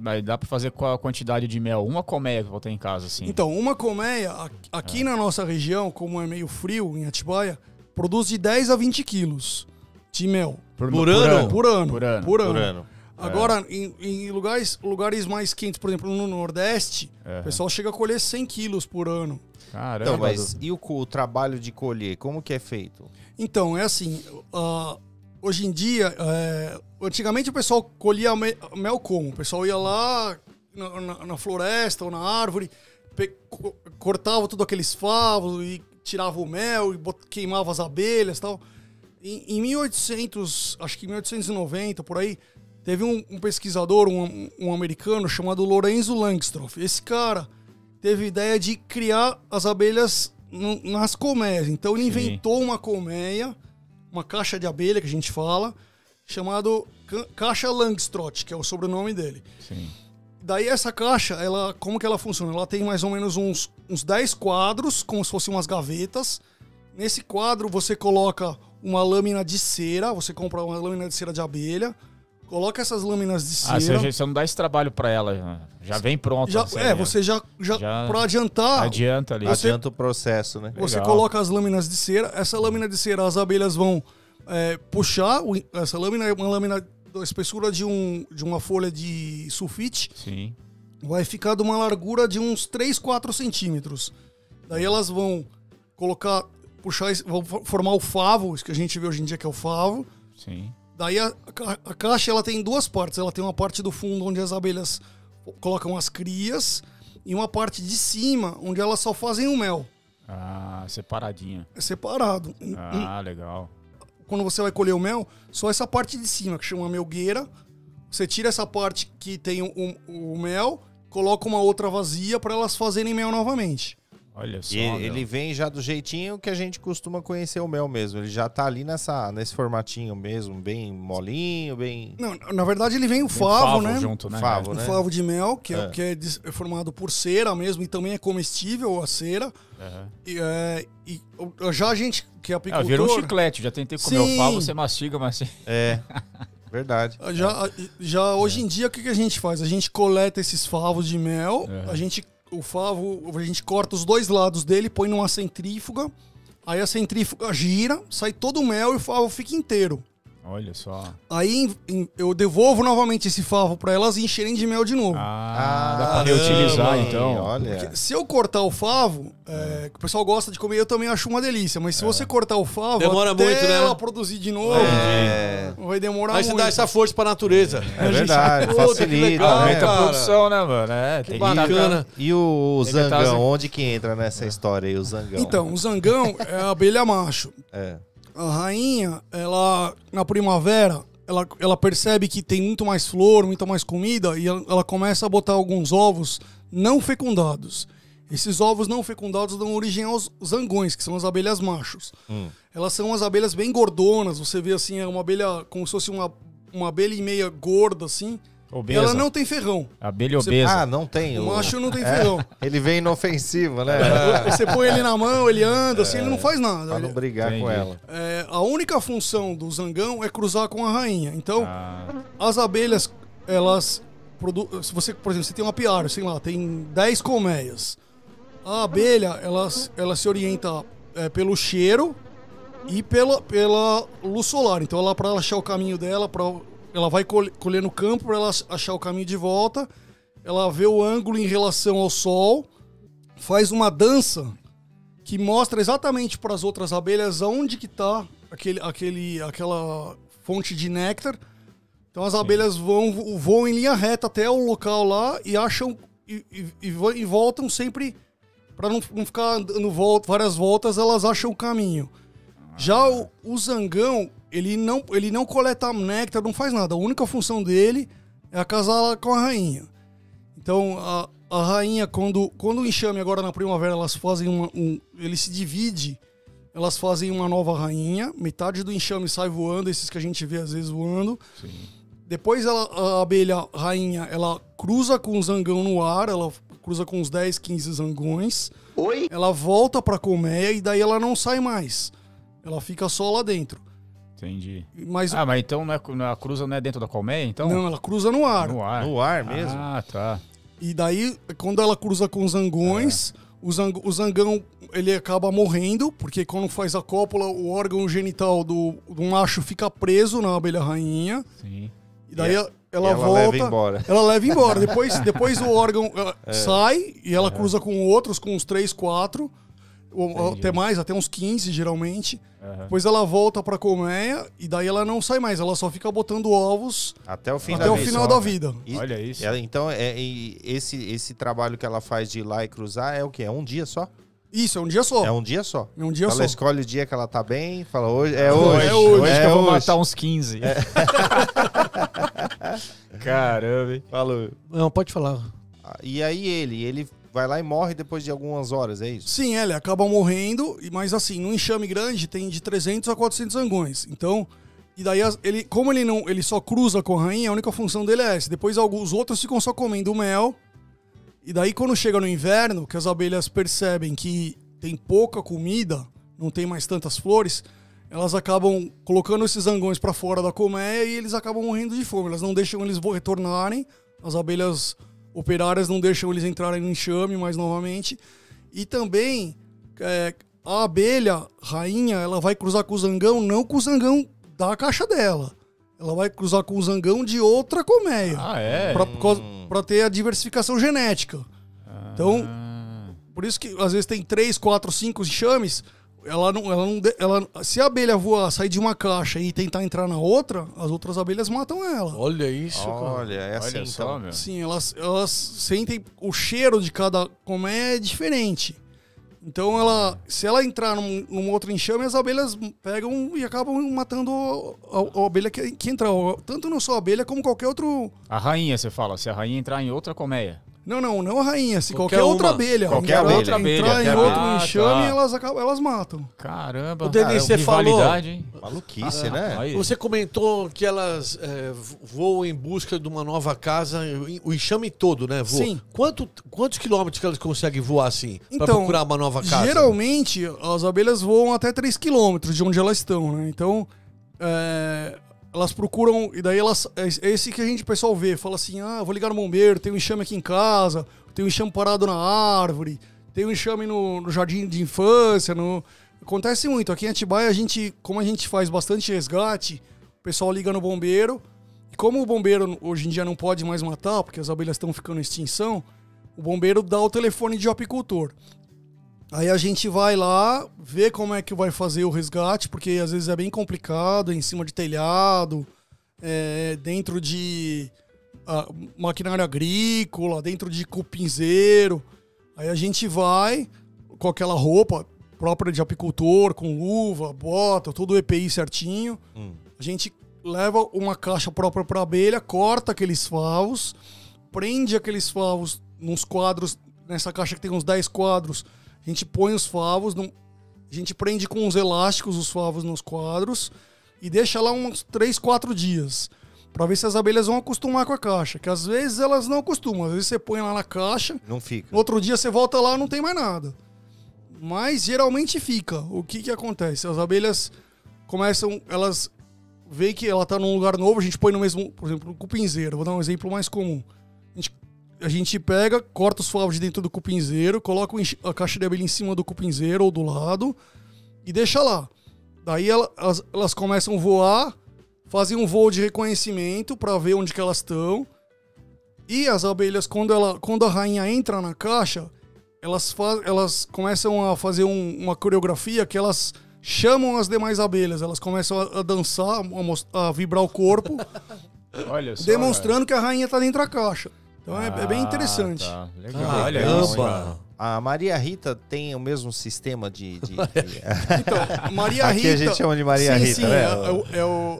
Mas dá pra fazer qual a quantidade de mel? Uma colmeia que eu vou ter em casa, assim. Então, uma colmeia, aqui na nossa região, como é meio frio, em Atibaia, produz de 10 a 20 quilos de mel. Por ano? Por ano. Por ano. Agora, em lugares mais quentes, por exemplo, no Nordeste, o pessoal chega a colher 100 quilos por ano. Caramba. Então, mas e o trabalho de colher? Como que é feito? Então, é assim, hoje em dia, antigamente o pessoal colhia mel como? O pessoal ia lá na floresta ou na árvore, cortava tudo aqueles favos e tirava o mel e queimava as abelhas e tal. Em 1800, acho que em 1890, por aí, teve um pesquisador, um americano chamado Lorenzo Langstroth. Esse cara teve a ideia de criar as abelhas nas colmeias. Então ele inventou uma colmeia, uma caixa de abelha que a gente fala, chamado caixa Langstroth, que é o sobrenome dele. Sim. Daí essa caixa, como que ela funciona? Ela tem mais ou menos uns 10 quadros, como se fossem umas gavetas. Nesse quadro você coloca uma lâmina de cera, você compra uma lâmina de cera de abelha, coloca essas lâminas de cera. Você não dá esse trabalho pra ela, já vem pronto. Você já para adiantar. Adianta ali. Adianta o processo, né? Você coloca as lâminas de cera, essa lâmina de cera as abelhas vão puxar, essa lâmina é uma lâmina da espessura de uma folha de sulfite. Sim. Vai ficar de uma largura de uns 3, 4 centímetros. Daí elas vão vão formar o favo, isso que a gente vê hoje em dia que é o favo. Sim. Daí a caixa ela tem duas partes. Ela tem uma parte do fundo onde as abelhas colocam as crias e uma parte de cima onde elas só fazem o mel. Ah, separadinha. É separado. Ah, legal. Quando você vai colher o mel, só essa parte de cima, que chama melgueira. Você tira essa parte que tem o mel, coloca uma outra vazia para elas fazerem mel novamente. Olha só. E ele vem já do jeitinho que a gente costuma conhecer o mel mesmo. Ele já tá ali nesse formatinho mesmo, bem molinho, bem... Não, na verdade ele vem o favo, né? Junto, né? Favo, O né? favo de mel, que é formado por cera mesmo, e também é comestível a cera. E já a gente, que é apicultor... Vira um chiclete, já tentei comer o favo, você mastiga, mas... É, verdade. Já hoje em dia, o que a gente faz? A gente coleta esses favos de mel, o favo, a gente corta os dois lados dele, põe numa centrífuga, aí a centrífuga gira, sai todo o mel e o favo fica inteiro. Olha só. Aí eu devolvo novamente esse favo para elas encherem de mel de novo. Dá pra reutilizar, então. Olha. Porque se eu cortar o favo, que o pessoal gosta de comer, eu também acho uma delícia. Mas se você cortar o favo, demora até muito, né? ela produzir de novo, vai demorar Aí muito. você dá essa força pra natureza. É verdade, Puta, que facilita. legal, né? Aumenta a cara. produção, né, mano? Que bacana. E o Tem que tá zangão, assim. onde que entra nessa história aí, o zangão? Então, o zangão é a abelha macho. É. A rainha, ela na primavera, ela percebe que tem muito mais flor, muita mais comida, e ela começa a botar alguns ovos não fecundados. Esses ovos não fecundados dão origem aos zangões, que são as abelhas machos. Elas são umas abelhas bem gordonas, você vê assim, é uma abelha como se fosse uma abelha e meia gorda, assim. Obesa. Ela não tem ferrão. Abelha obesa. Ah, não tem. O macho não tem ferrão. Ele vem inofensivo, né? Você põe ele na mão, ele anda, assim, ele não faz nada. Pra não brigar com ela. A única função do zangão é cruzar com a rainha. Então, as abelhas, elas se você, por exemplo, você tem um apiário, sei lá, tem 10 colmeias. A abelha, ela se orienta pelo cheiro e pela luz solar. Então, para ela achar o caminho dela, ela vai colher no campo para ela achar o caminho de volta. Ela vê o ângulo em relação ao sol, faz uma dança que mostra exatamente para as outras abelhas aonde que está aquela fonte de néctar. Então as abelhas voam em linha reta até o local lá e acham e voltam sempre para não ficar dando várias voltas, elas acham o caminho. Já o zangão, ele não coleta néctar, não faz nada. A única função dele é acasalar com a rainha. Então, a rainha, quando o enxame agora na primavera, elas fazem ele se divide, elas fazem uma nova rainha, metade do enxame sai voando, esses que a gente vê às vezes voando. Sim. Depois a abelha rainha, ela cruza com o zangão no ar, ela cruza com uns 10, 15 zangões. Ela volta pra colmeia e daí ela não sai mais. Ela fica só lá dentro. Entendi. Mas Mas então a cruza não é dentro da colmeia, então? não, ela cruza no ar. No ar. No ar mesmo? Ah, tá. E daí, quando ela cruza com os zangões, o zangão ele acaba morrendo, porque quando faz a cópula, o órgão genital do macho fica preso na abelha rainha. Sim. E daí ela ela volta. leva embora. Ela leva embora. Depois o órgão sai e ela cruza com outros, com uns 3, 4. Ou até mais, até uns 15 geralmente. Depois ela volta pra colmeia e daí ela não sai mais. Ela só fica botando ovos Até o fim até o final da vida. Olha isso. Então, esse trabalho que ela faz de ir lá e cruzar é o quê? É um dia só? Isso, é um dia só. É um dia só. É um dia Ela só. escolhe o dia que ela tá bem, fala hoje. É hoje. Hoje que eu vou hoje. matar uns 15. Caramba, hein? Falou. Não, pode falar. E aí ele vai lá e morre depois de algumas horas, é isso? Sim, ele acaba morrendo, mas assim, no enxame grande tem de 300 a 400 zangões. Então, e daí como ele só cruza com a rainha, a única função dele é essa. Depois alguns outros ficam só comendo mel. E daí quando chega no inverno, que as abelhas percebem que tem pouca comida, não tem mais tantas flores, elas acabam colocando esses zangões para fora da colmeia e eles acabam morrendo de fome. Elas não deixam eles retornarem, as abelhas operárias não deixam eles entrarem no enxame mais novamente. E também a abelha rainha, ela vai cruzar com o zangão, não com o zangão da caixa dela. Ela vai cruzar com o zangão de outra colmeia. Ah, é? Pra ter a diversificação genética. Então, por isso que às vezes tem 3, 4, 5 enxames. Se a abelha voar, sair de uma caixa e tentar entrar na outra, as outras abelhas matam ela. Olha isso, cara. Olha, é assim Olha só, então. meu. Sim, elas sentem o cheiro de cada colmeia é diferente. Então, se ela entrar num outro enxame, as abelhas pegam e acabam matando a abelha que entra. Tanto não só a abelha, como qualquer outro... A rainha, você fala. Se a rainha entrar em outra colmeia. Não a rainha. Se Qualquer qualquer outra uma. abelha Qualquer entrar, outra abelha. entrar em Qualquer outro abelha. enxame, Tá. elas matam. Caramba. O Denis, você falou... rivalidade, hein? Maluquice, né? Aí. Você comentou que elas voam em busca de uma nova casa, o enxame todo, né? Voa. Sim. Quantos quilômetros que elas conseguem voar assim? Pra Então, procurar uma nova casa? Geralmente, as abelhas voam até 3 km de onde elas estão, né? Então, elas procuram... E daí é esse que o pessoal vê. Fala assim, vou ligar no bombeiro, tem um enxame aqui em casa, tem um enxame parado na árvore, tem um enxame no jardim de infância. Acontece muito. Aqui em Atibaia, como a gente faz bastante resgate, o pessoal liga no bombeiro. E como o bombeiro hoje em dia não pode mais matar, porque as abelhas estão ficando em extinção, o bombeiro dá o telefone de apicultor. Aí a gente vai lá, vê como é que vai fazer o resgate, porque às vezes é bem complicado, em cima de telhado, dentro de maquinário agrícola, dentro de cupinzeiro. Aí a gente vai com aquela roupa própria de apicultor, com luva, bota, todo o EPI certinho. A gente leva uma caixa própria para abelha, corta aqueles favos, prende aqueles favos nos quadros, nessa caixa que tem uns 10 quadros, a gente põe os favos, a gente prende com uns elásticos os favos nos quadros e deixa lá uns 3, 4 dias. Pra ver se as abelhas vão acostumar com a caixa. Que às vezes elas não acostumam. Às vezes você põe lá na caixa, Não fica. no outro dia você volta lá e não tem mais nada. Mas geralmente fica. O que acontece? As abelhas começam, elas veem que ela tá num lugar novo, a gente põe no mesmo, por exemplo, no cupinzeiro. Vou dar um exemplo mais comum. A gente pega, corta os favos de dentro do cupinzeiro, coloca a caixa de abelha em cima do cupinzeiro ou do lado e deixa lá. Daí elas começam a voar, fazem um voo de reconhecimento para ver onde que elas estão. E as abelhas, quando a rainha entra na caixa, elas começam a fazer uma coreografia que elas chamam as demais abelhas. Elas começam a dançar, a vibrar o corpo, Olha só, demonstrando que a rainha está dentro da caixa. Então é bem interessante. Tá. Legal. Olha isso. Caramba! A Maria Rita tem o mesmo sistema de... Então, Maria Aqui Rita... a gente chama de Maria Rita, sim, né?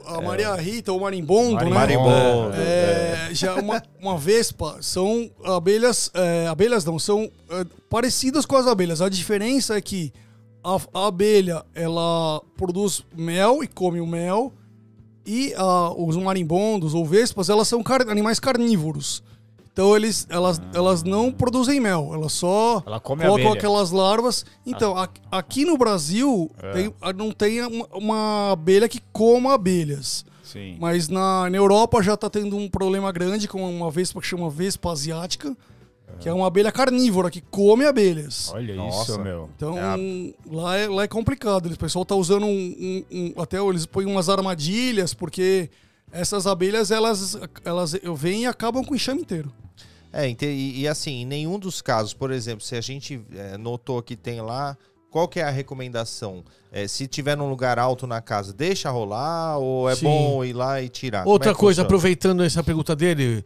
a Maria Rita, ou marimbondo, né? Marimbondo. Já uma vespa, são abelhas... abelhas não, são parecidas com as abelhas. A diferença é que a abelha, ela produz mel e come o mel, e os marimbondos ou vespas, elas são animais carnívoros. Então elas não produzem mel, elas só Ela come colocam abelha. aquelas larvas. Então, aqui no Brasil não tem uma abelha que coma abelhas. Sim. Mas na Europa já tá tendo um problema grande com uma vespa que chama vespa asiática, que é uma abelha carnívora que come abelhas. Olha Nossa. isso, meu. Então, lá é complicado. O pessoal tá usando até eles põem umas armadilhas, porque essas abelhas, elas vêm e acabam com o enxame inteiro. E assim, em nenhum dos casos, por exemplo, se a gente notou que tem lá, qual que é a recomendação? Se tiver num lugar alto na casa, deixa rolar ou é Sim. bom ir lá e tirar? Outra Como é que coisa, funciona? aproveitando essa pergunta dele,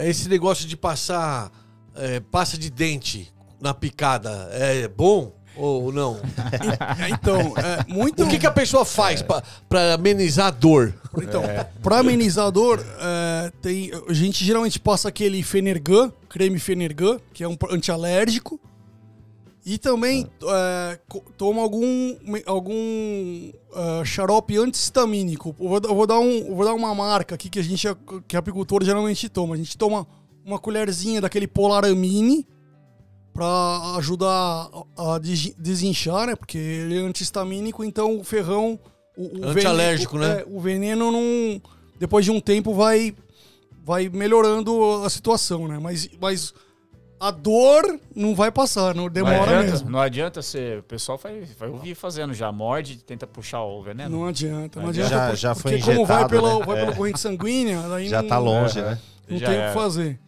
esse negócio de passar pasta de dente na picada é bom ou não? Então, muito... O que a pessoa faz pra amenizar a dor? Então, pra amenizar a dor, a gente geralmente passa aquele Fenergan, creme Fenergan, que é um antialérgico. E também toma algum xarope antihistamínico. Eu vou dar uma marca aqui que apicultor geralmente toma. A gente toma uma colherzinha daquele Polaramine para ajudar a desinchar, né? Porque ele é antihistamínico, então o ferrão... Antialérgico, né? O veneno, não, depois de um tempo, vai melhorando a situação, né? Mas a dor não vai passar, não demora mesmo. Não adianta ser. O pessoal vai ouvir fazendo já. Morde, tenta puxar o veneno. Não adianta. Já foi porque como vai injetado, né? pela corrente sanguínea, daí Já tá longe, né? não Já tem o é. que fazer.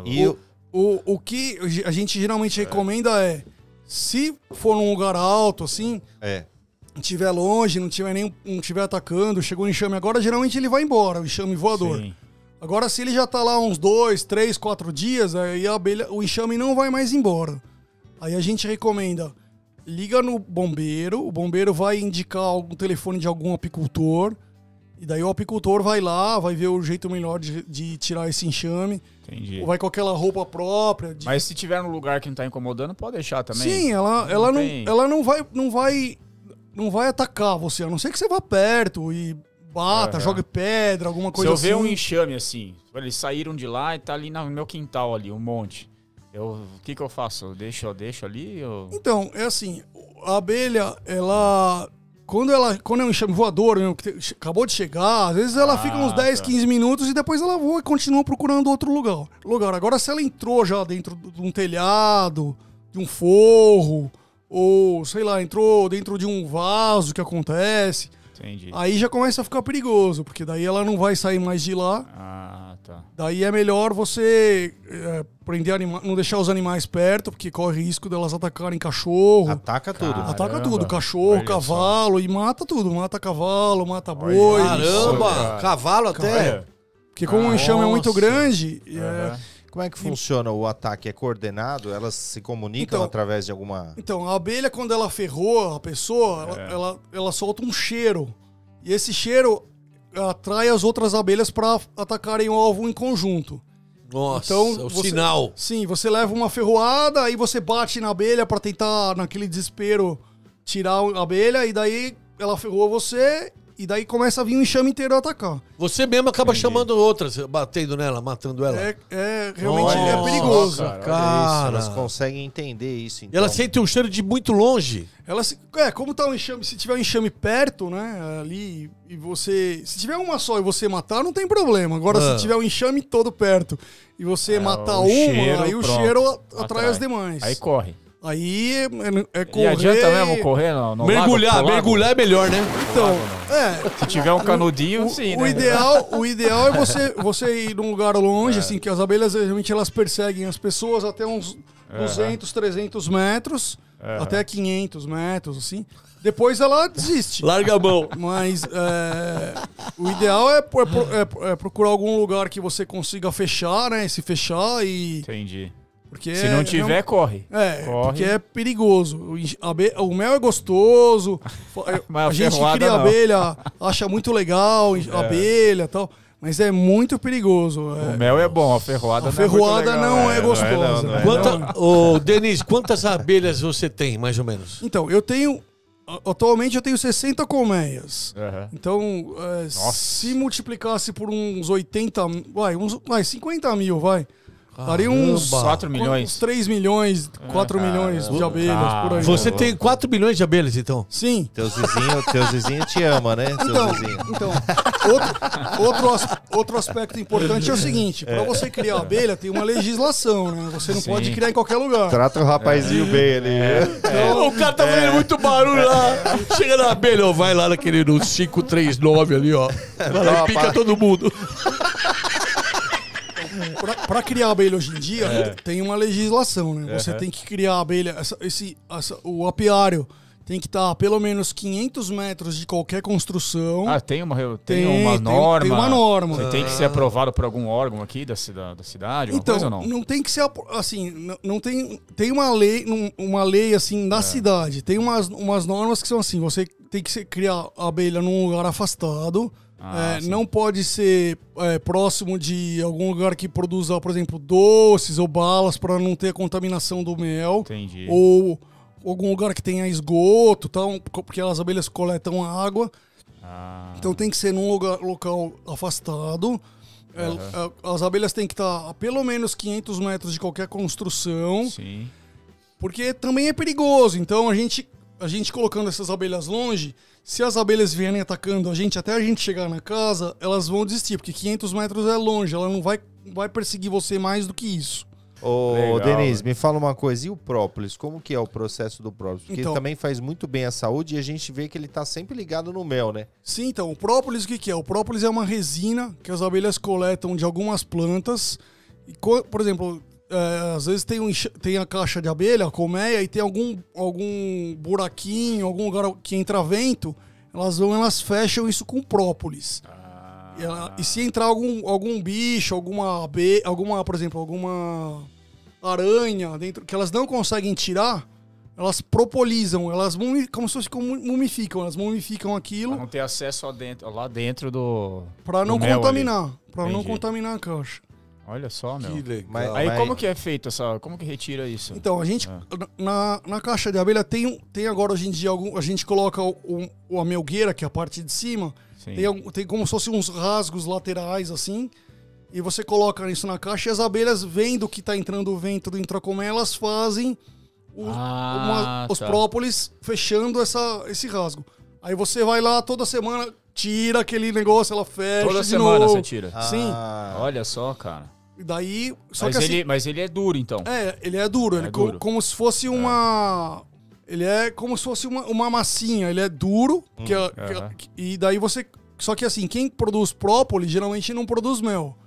E O que a gente geralmente recomenda se for num lugar alto, assim, estiver longe, não estiver atacando, chegou o enxame agora, geralmente ele vai embora, o enxame voador. Sim. Agora, se ele já tá lá uns 2, 3, 4 dias, aí o enxame não vai mais embora. Aí a gente recomenda, liga no bombeiro, o bombeiro vai indicar algum telefone de algum apicultor, e daí o apicultor vai lá, vai ver o jeito melhor de tirar esse enxame. Entendi. Vai com aquela roupa própria. Mas se tiver num lugar que não tá incomodando, pode deixar também. Sim, ela não vai atacar você, a não ser que você vá perto e bata, jogue pedra, alguma coisa assim. Se eu ver um enxame assim, eles saíram de lá e tá ali no meu quintal ali, um monte. O que eu faço? Eu deixo ali? Então, é assim, a abelha, quando é um enxame voador, né, que acabou de chegar, às vezes ela fica uns 10, 15 minutos e depois ela voa e continua procurando outro lugar. Agora, se ela entrou já dentro de um telhado, de um forro, ou, sei lá, entrou dentro de um vaso que acontece, Entendi. aí já começa a ficar perigoso, porque daí ela não vai sair mais de lá. Ah, tá. Daí é melhor você prender não deixar os animais perto, porque corre risco delas atacarem cachorro. ataca tudo. Ataca tudo, cachorro, Olha cavalo, e mata tudo. Mata cavalo, mata boi. Caramba, cara. cavalo até. Porque como o enxame é muito Nossa. grande, Como é que funciona o ataque? É coordenado? Elas se comunicam Então- através de alguma... então a abelha, quando ela ferrou a pessoa, ela solta um cheiro. E esse cheiro atrai as outras abelhas para atacarem o alvo em conjunto. Nossa, Então, é o você- sinal. Sim, você leva uma ferroada, aí você bate na abelha para tentar, naquele desespero, tirar a abelha, e daí ela ferrou você, e daí começa a vir um enxame inteiro a atacar. Você mesmo acaba chamando outras, batendo nela, matando ela. Realmente é Nossa, perigoso. cara. Elas conseguem entender isso, então. Ela sente um cheiro de muito longe. Como tá um enxame, se tiver um enxame perto, né, ali, e você... Se tiver uma só e você matar, não tem problema. Agora, se tiver um enxame todo perto e você matar o cheiro, uma, aí o pronto. cheiro atrai as demais. Aí corre. Aí é correr... E adianta mesmo correr no Mergulhar, lago? mergulhar é melhor, né? Então, Se tiver um canudinho, sim, o né? ideal é você ir num lugar longe, assim, que as abelhas, realmente, elas perseguem as pessoas até uns 200, 300 metros, até 500 metros, assim. Depois ela desiste. Larga a mão. Mas o ideal é procurar algum lugar que você consiga fechar, né? Se fechar e... Entendi. Porque Se não tiver, corre. corre. Porque é perigoso. O mel é gostoso. Mas a gente que ferroada cria não. abelha acha muito legal, abelha e tal. Mas é muito perigoso. O mel é bom, a ferroada A ferroada não é gostosa. não é. Ô, Denise, quantas abelhas você tem, mais ou menos? Então, atualmente eu tenho 60 colmeias. Aham. Então, se multiplicasse por uns 80, 50 mil, Daria uns 4 milhões. Uns 3 milhões, 4 milhões de abelhas por aí. Você tem 4 milhões de abelhas, então? Sim. Teus vizinhos te ama, né? Então, outro aspecto importante é o seguinte: para você criar abelha tem uma legislação, né? Você não pode criar em qualquer lugar. Trata o rapazinho bem ali. Então, o cara tá fazendo muito barulho lá. Chega na abelha, ó, vai lá naquele no 539 ali, ó. Vai lá e pica todo mundo. Para criar abelha hoje em dia, tem uma legislação, né? Você tem que criar a abelha, o apiário tem que estar a pelo menos 500 metros de qualquer construção. Tem uma norma? Tem uma norma. Você tem que ser aprovado por algum órgão aqui da cidade? Então, coisa, ou não? Não tem que ser, assim, não tem uma lei assim da cidade. Tem umas normas que são assim, você tem que criar a abelha num lugar afastado. Não pode ser próximo de algum lugar que produza, por exemplo, doces ou balas para não ter a contaminação do mel. Entendi. Ou algum lugar que tenha esgoto, porque as abelhas coletam água. Então tem que ser num local afastado. As abelhas têm que estar a pelo menos 500 metros de qualquer construção. Sim. Porque também é perigoso. Então a gente colocando essas abelhas longe, se as abelhas vierem atacando a gente até a gente chegar na casa, elas vão desistir, porque 500 metros é longe, ela não vai perseguir você mais do que isso. Ô, Denise, me fala uma coisa, e o própolis? Como que é o processo do própolis? Porque ele também faz muito bem à saúde e a gente vê que ele tá sempre ligado no mel, né? Sim, então, o própolis o que é? O própolis é uma resina que as abelhas coletam de algumas plantas. E, por exemplo, às vezes tem a caixa de abelha, a colmeia, e tem algum buraquinho, algum lugar que entra vento, elas fecham isso com própolis. E se entrar algum bicho, alguma, por exemplo, alguma aranha dentro, que elas não conseguem tirar, elas propolizam, como se fosse mumificam, elas mumificam aquilo. Pra não ter acesso lá dentro do. Pra não contaminar. Pra não contaminar a caixa. Olha só, meu. Que legal. Aí como que é feito como que retira isso? Então, a gente, na caixa de abelha tem agora hoje em dia, a gente coloca a melgueira, que é a parte de cima, tem como se fossem uns rasgos laterais assim, e você coloca isso na caixa e as abelhas, vendo que tá entrando o vento dentro da colmeia, elas fazem os própolis fechando esse rasgo. Aí você vai lá toda semana, tira aquele negócio, ela fecha toda de semana novo. Você tira? Sim. Olha só, cara. E daí, mas ele é duro, então. Ele é duro. Ele é duro. Como se fosse uma... Ele é como se fosse uma massinha. Ele é duro. E daí você... Só que assim, quem produz própolis geralmente não produz mel.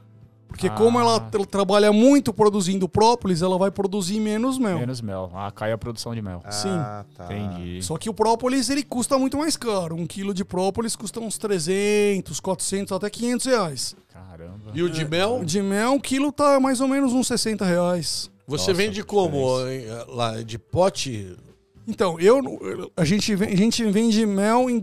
Porque como ela trabalha muito produzindo própolis, ela vai produzir menos mel. Menos mel. Cai a produção de mel. Sim. Tá. Entendi. Só que o própolis, ele custa muito mais caro. 1 quilo de própolis custa uns 300, 400, até 500 reais. Caramba. E o de mel? De mel, 1 quilo tá mais ou menos uns 60 reais. Você vende como? Lá, de pote? Então, a gente vende mel em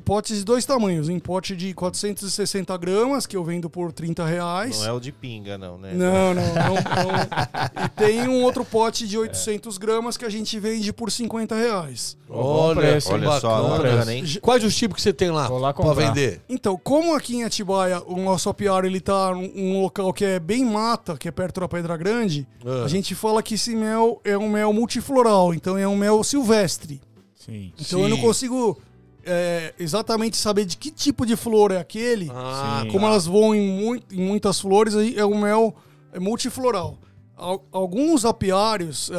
potes de 2 tamanhos. Em pote de 460 gramas, que eu vendo por 30 reais. Não é o de pinga, não, né? Não. E tem um outro pote de 800 gramas que a gente vende por 50 reais. Olha só, bacana, hein? Quais os tipos que você tem lá pra vender? Então, como aqui em Atibaia o nosso apiário ele tá num local que é bem mata, que é perto da Pedra Grande, a gente fala que esse mel é um mel multifloral, então é um mel silvestre. Sim. Então eu não consigo exatamente saber de que tipo de flor é aquele. Como elas voam em muitas flores, aí é um mel multifloral. Alguns apiários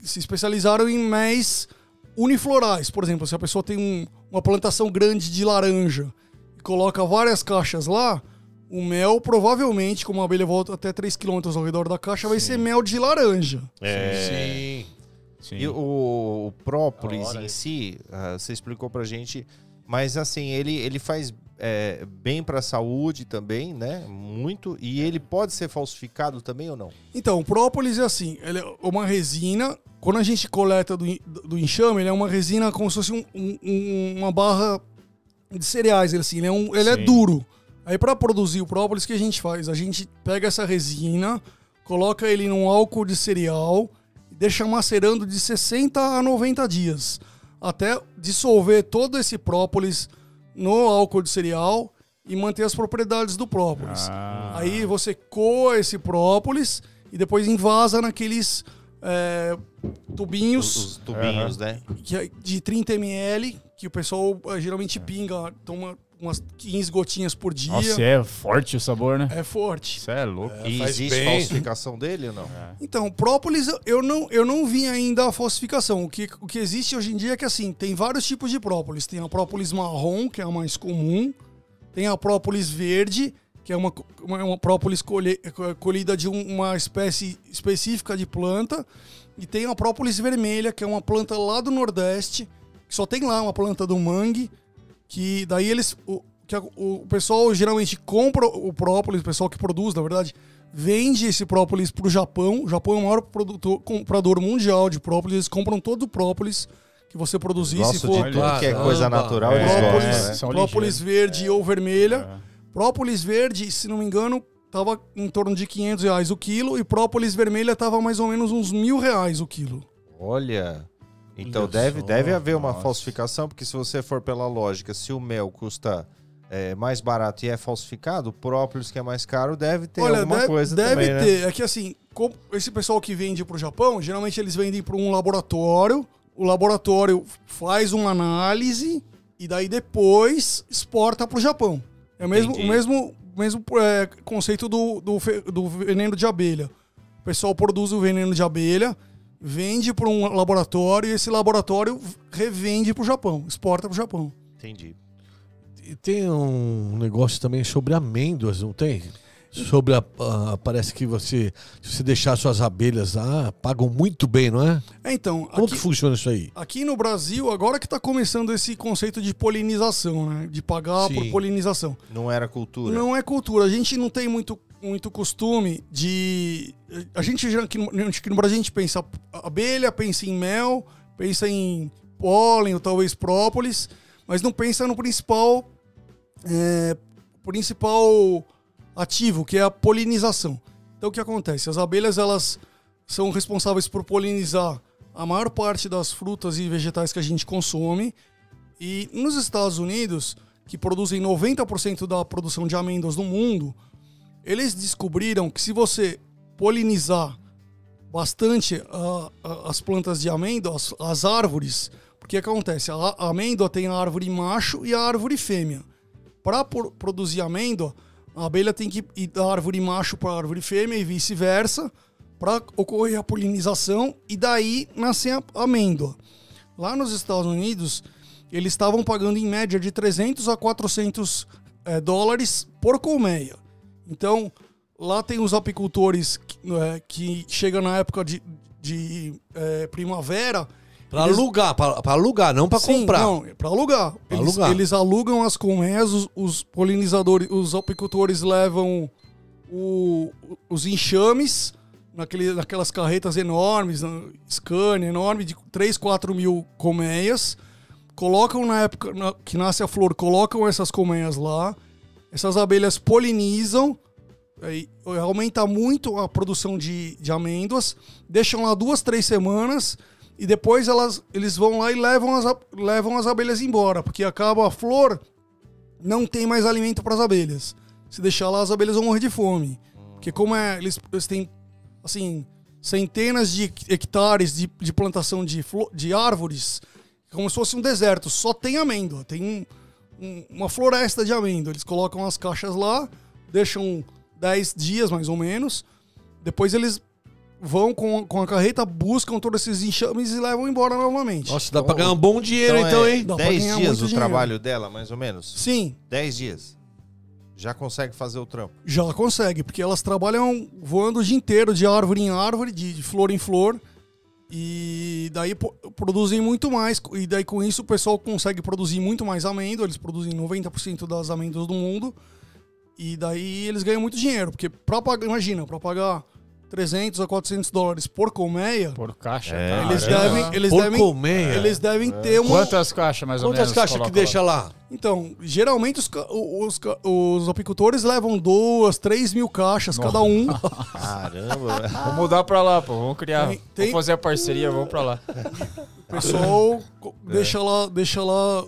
se especializaram em méis uniflorais. Por exemplo, se a pessoa tem uma plantação grande de laranja e coloca várias caixas lá, o mel provavelmente, como a abelha volta até 3 km ao redor da caixa, vai ser mel de laranja. Sim. E o própolis em si, você explicou pra gente, mas assim, ele faz bem pra saúde também, né? Muito. E ele pode ser falsificado também ou não? Então, o própolis é assim, ele é uma resina. Quando a gente coleta do enxame, ele é uma resina como se fosse uma barra de cereais. Ele é duro. Aí para produzir o própolis, o que a gente faz? A gente pega essa resina, coloca ele num álcool de cereal e deixa macerando de 60 a 90 dias. Até dissolver todo esse própolis no álcool de cereal e manter as propriedades do própolis. Aí você coa esse própolis e depois invasa naqueles tubinhos Os tubinhos, né? de 30 ml, que o pessoal geralmente pinga, toma umas 15 gotinhas por dia. Nossa, é forte o sabor, né? É forte. Isso é louco. E faz existe bem. falsificação dele ou não? Então, própolis, eu não vi ainda a falsificação. O que existe hoje em dia é que, assim, tem vários tipos de própolis. Tem a própolis marrom, que é a mais comum. Tem a própolis verde, que é uma própolis colhida de uma espécie específica de planta. E tem a própolis vermelha, que é uma planta lá do Nordeste, que só tem lá uma planta do mangue, que daí o pessoal geralmente compra o própolis, o pessoal que produz, na verdade, vende esse própolis para o Japão. O Japão é o maior comprador mundial de própolis. Eles compram todo o própolis que você produzir. Gosto se for de tudo que é coisa natural, eles própolis, gostam, né? São própolis ligeiros. verde ou vermelha. Própolis verde, se não me engano, tava em torno de R$500 o quilo, e própolis vermelha tava mais ou menos uns R$1.000 o quilo. Olha... Então Olha deve só, haver uma nossa. falsificação, porque se você for pela lógica, se o mel custa mais barato e é falsificado, o própolis, que é mais caro, deve ter alguma coisa deve também, ter. né? É que assim, esse pessoal que vende pro Japão, geralmente eles vendem para um laboratório, o laboratório faz uma análise e daí depois exporta pro Japão. É o mesmo conceito do veneno de abelha. O pessoal produz o veneno de abelha, vende para um laboratório e esse laboratório revende para o Japão, exporta para o Japão. Entendi. E tem um negócio também sobre amêndoas, não tem? Parece que se você deixar suas abelhas lá, pagam muito bem, não é? Então, Como que funciona isso aí? aqui no Brasil, agora que está começando esse conceito de polinização, né? De pagar por Sim. polinização. Não era cultura. Não é cultura. A gente não tem muito costume de... A gente já aqui no Brasil, a gente pensa abelha, pensa em mel, pensa em pólen ou talvez própolis, mas não pensa no principal ativo, que é a polinização. Então o que acontece? As abelhas, elas são responsáveis por polinizar a maior parte das frutas e vegetais que a gente consome. E nos Estados Unidos, que produzem 90% da produção de amêndoas no mundo, eles descobriram que se você polinizar bastante as plantas de amêndoas, as árvores, porque acontece? A amêndoa tem a árvore macho e a árvore fêmea. Para produzir amêndoa, a abelha tem que ir da árvore macho para a árvore fêmea e vice-versa, para ocorrer a polinização e daí nascer a amêndoa. Lá nos Estados Unidos, eles estavam pagando em média de 300 a 400 dólares por colmeia. Então, lá tem os apicultores que chegam na época de primavera. Para alugar, não para comprar. Não, para alugar. Eles alugam as colmeias, os polinizadores, os apicultores levam os enxames naquelas carretas enormes, Scania enorme, de 3, 4 mil colmeias. Colocam na época que nasce a flor, colocam essas colmeias lá. Essas abelhas polinizam, aumenta muito a produção de amêndoas, deixam lá 2, 3 semanas e depois eles vão lá e levam as abelhas embora, porque acaba a flor, não tem mais alimento para as abelhas. Se deixar lá, as abelhas vão morrer de fome. Porque como eles têm assim, centenas de hectares de plantação de árvores, como se fosse um deserto, só tem amêndoa, tem uma floresta de amêndoa. Eles colocam as caixas lá, deixam 10 dias mais ou menos, depois eles vão com a carreta, buscam todos esses enxames e levam embora novamente. Nossa, dá pra ganhar um bom dinheiro então, hein? Dá pra 10 ganhar dias muito o dinheiro. trabalho dela, mais ou menos? Sim, 10 dias. Já consegue fazer o trampo. já consegue, porque elas trabalham voando o dia inteiro, de árvore em árvore, de flor em flor, e daí produzem muito mais, e daí com isso o pessoal consegue produzir muito mais amêndoa, eles produzem 90% das amêndoas do mundo, e daí eles ganham muito dinheiro, porque imagina, para pagar 300 a 400 dólares por colmeia, Por caixa. eles devem ter uma... Quantas caixas, mais ou menos? Quantas caixas que coloca deixa lá? Então, geralmente os apicultores levam 2, 3 mil caixas cada um. Caramba. lá? Vamos mudar pra lá, pô. Vamos criar. Tem- Vamos fazer a parceria, vamos pra lá. O pessoal deixa lá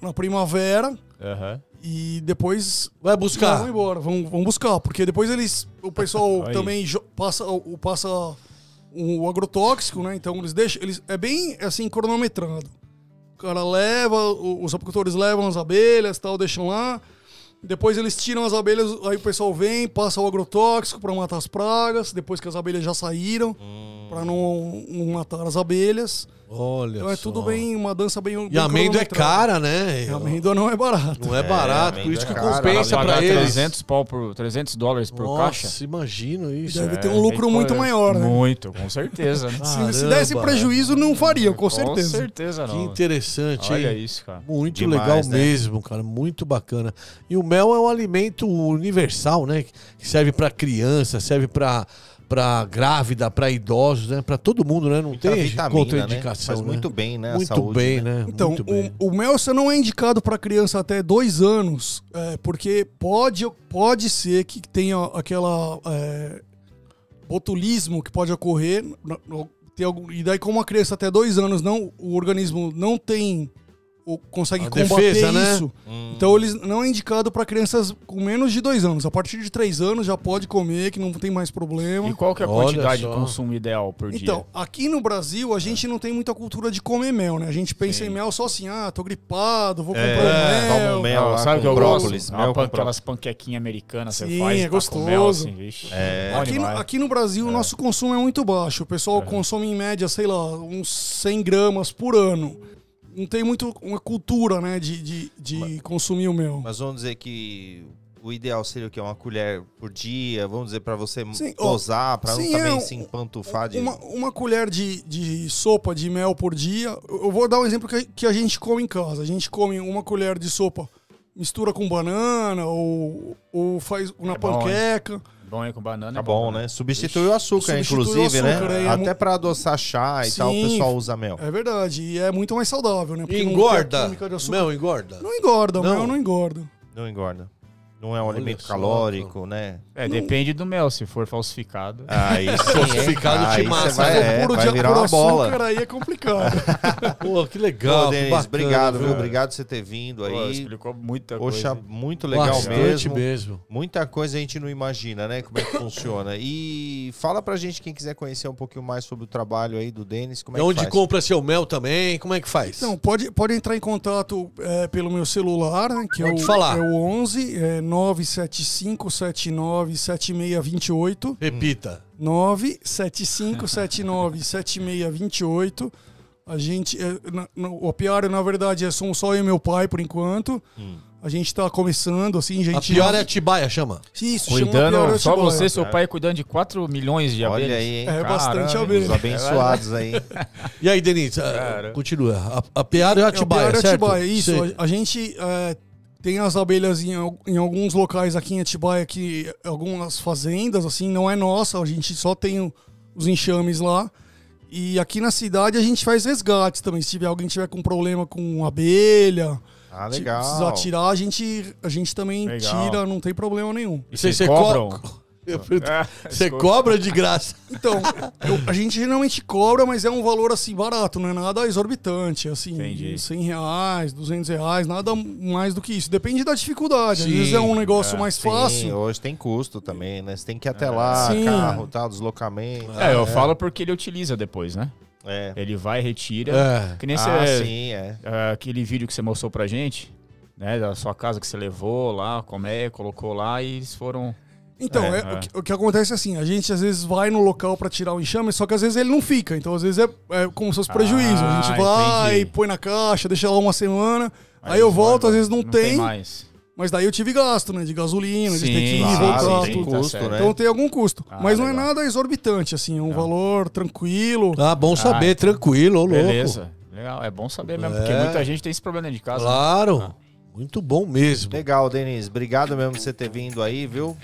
na primavera Aham. E depois... Vai buscar. Vão embora, vão buscar. Porque depois o pessoal Aí. também passa o agrotóxico, né? Então eles deixam... é bem, assim, cronometrado. O cara leva, os apicultores levam as abelhas, tal, deixam lá. Depois eles tiram as abelhas, aí o pessoal vem, passa o agrotóxico para matar as pragas, depois que as abelhas já saíram, para não matar as abelhas. Olha Então é só. tudo bem, uma dança bem E a amêndoa é cara, né? A amêndoa não é barata. Não é barato, por amêndoa isso que é cara. compensa Pagar pra eles. $300 por caixa. Nossa, imagino isso. Deve ter um lucro muito maior, né? Muito, com certeza. Né? Se desse prejuízo, não faria, com Com certeza. certeza Que não. interessante, Olha hein? isso, cara. Muito Demais, legal né? mesmo, cara. Muito bacana. E o mel é um alimento universal, né? Que serve pra criança, serve pra grávida, pra idosos, né? Pra todo mundo, né? Não Muita tem vitamina, contraindicação, Faz né? muito bem, né? A Muito saúde, bem, né? né? Então, Muito bem. o mel você não é indicado para criança até 2 anos, porque pode ser que tenha aquela botulismo que pode ocorrer. E daí, como a criança até 2 anos, o organismo não tem... consegue A combater defesa, né? isso. Então, eles não é indicado para crianças com menos de 2 anos. A partir de 3 anos já pode comer, que não tem mais problema. E qual que é a Olha quantidade só. de consumo ideal por dia? Então, aqui no Brasil, a gente não tem muita cultura de comer mel, né? A gente pensa em mel só assim, tô gripado, vou comprar toma um um mel. mel. lá sabe o que com eu brócolis, gosto? mel com Aquelas panquequinhas americanas você Sim, faz, é tá com gostoso. mel, assim, vixe. Bom demais. Aqui no Brasil, o nosso consumo é muito baixo. O pessoal consome, em média, sei lá, uns 100 gramas por ano. Não tem muito uma cultura, né, de consumir o mel. Mas vamos dizer que o ideal seria o quê? Uma colher por dia? Vamos dizer pra você Sim, dosar, pra sim, não também se empantufar de... Uma colher de sopa de mel por dia. Eu vou dar um exemplo que a gente come em casa. A gente come uma colher de sopa, mistura com banana ou faz na bom, panqueca. Bom aí com banana. Tá é bom, né? Substitui o açúcar, inclusive, né? Até pra adoçar chá e tal, o Sim, pessoal usa mel. É verdade. E é muito mais saudável, né? Porque não tem a Engorda. química de açúcar. Mel engorda. Não engorda, Não. mel não engorda. Não engorda. Não é um Olha alimento só, calórico, né? Depende do mel, se for falsificado. Aí sim, Falsificado te aí mata. você vai, Puro vai virar por uma bola. açúcar, aí é complicado. Pô, que legal. Pô, que Denis, bacana, obrigado, viu? viu? Obrigado por você ter vindo Pô, aí. explicou muita Poxa, coisa. muito legal Bastante mesmo. Muita coisa a gente não imagina, né? Como é que funciona. E fala pra gente, quem quiser conhecer um pouquinho mais sobre o trabalho aí do Denis, como é que Onde faz? compra seu mel também? Como é que faz? Então, pode entrar em contato pelo meu celular, né? Que Pode falar. É o 11 975797628. Repita. 975797628. A gente, o apiário, na verdade, somos só eu e meu pai, por enquanto. A gente tá começando, assim, A pior é Atibaia, chama. Isso, chama Cuidando, apiário só Atibaia. você e seu pai cuidando de 4 milhões de abelhas. Olha aí, hein? É bastante Caramba, abelha. Os abençoados aí. E aí, Denise, continua. A pior é Atibaia, Apiário certo? Atibaia, isso. Sei. A gente tem as abelhas em alguns locais aqui em Atibaia, que algumas fazendas, assim, não é nossa, a gente só tem os enxames lá. E aqui na cidade a gente faz resgates também. Se alguém tiver com problema com abelha, Ah, se legal. precisar tirar, a gente também Legal. tira, não tem problema nenhum. E Você vocês cobram? Você cobra de graça. Então, a gente geralmente cobra, mas é um valor assim barato, não é nada exorbitante, assim, Entendi. R$100, R$200, nada mais do que isso. Depende da dificuldade. Às Sim, vezes é um negócio mais Sim, fácil. hoje tem custo também, né? Você tem que ir até lá, Sim. carro, tal, deslocamento. Eu falo porque ele utiliza depois, né? É. Ele vai, retira. É. Que nem Sim, é. aquele vídeo que você mostrou pra gente, né? Da sua casa que você levou lá, colocou lá e eles foram... Então, o que acontece é assim, a gente às vezes vai no local pra tirar o enxame, só que às vezes ele não fica. Então, às vezes é como se fosse prejuízo. A gente vai, entendi. põe na caixa, deixa lá uma semana, aí eu volto, às vezes não tem, mais. mas daí eu tive gasto, né? De gasolina, de ter que ir Sim, voltar, claro, tem tudo. custo, né? Então tem algum custo. Mas não é legal. nada exorbitante, assim, é um valor tranquilo. Ah, bom saber, tranquilo, ô louco. Beleza. Legal, é bom saber mesmo, porque muita gente tem esse problema dentro de casa. Claro. Muito bom mesmo. Legal, Denis. Obrigado mesmo por você ter vindo aí, viu?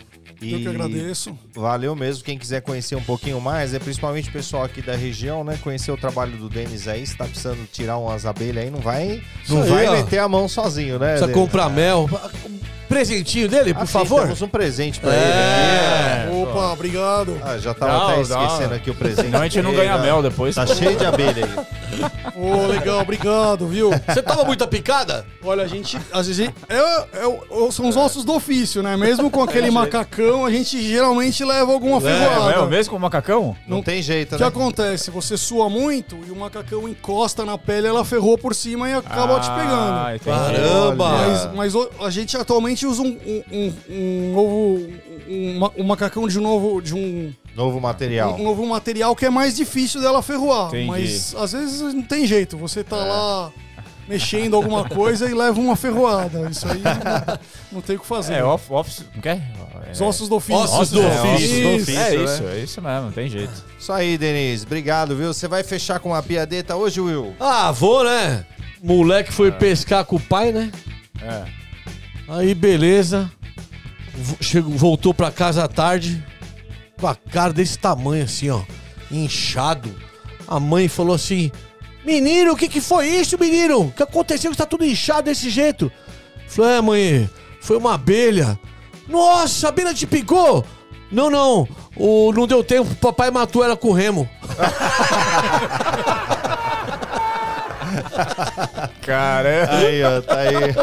Eu que agradeço. Valeu mesmo. Quem quiser conhecer um pouquinho mais, principalmente o pessoal aqui da região, né? Conhecer o trabalho do Denis aí. Se tá precisando tirar umas abelhas aí, não vai aí, ó. meter a mão sozinho, né? Precisa Denis? comprar mel. Presentinho dele, por Assim, favor. Temos um presente pra ele aqui. Opa, obrigado. Já tava até Não, esquecendo aqui o presente. Senão a gente não dele, ganha né? mel depois. Tá cheio de abelha aí. Ô, legal, obrigado, viu? Você toma muita picada? Olha, a gente, às vezes, são os ossos do ofício, né? Mesmo com aquele macacão, a gente geralmente leva alguma ferroada. Mesmo com o macacão? Não tem jeito, O que né? acontece? Você sua muito e o macacão encosta na pele, ela ferrou por cima e acaba te pegando. Entendi. Caramba! Mas a gente atualmente usa um macacão de um Novo material. novo material que é mais difícil dela ferroar. Entendi. Mas às vezes não tem jeito. Você tá lá mexendo alguma coisa e leva uma ferroada. Isso aí não tem o que fazer. Office. Não quer? Os ossos do ofício. Ossos do ofício. Isso. É isso mesmo, não tem jeito. Isso aí, Denise. Obrigado, viu? Você vai fechar com uma piadeta hoje, Will? Ah, vou, né? Moleque foi pescar com o pai, né? É. Aí, beleza. Voltou pra casa à tarde, com a cara desse tamanho assim, ó, inchado. A mãe falou assim: menino, o que foi isso, menino? O que aconteceu que tá tudo inchado desse jeito? Falei: mãe, foi uma abelha. Nossa, a abelha te picou? Não, não deu tempo, papai matou ela com remo. Caramba. Aí, ó, tá aí.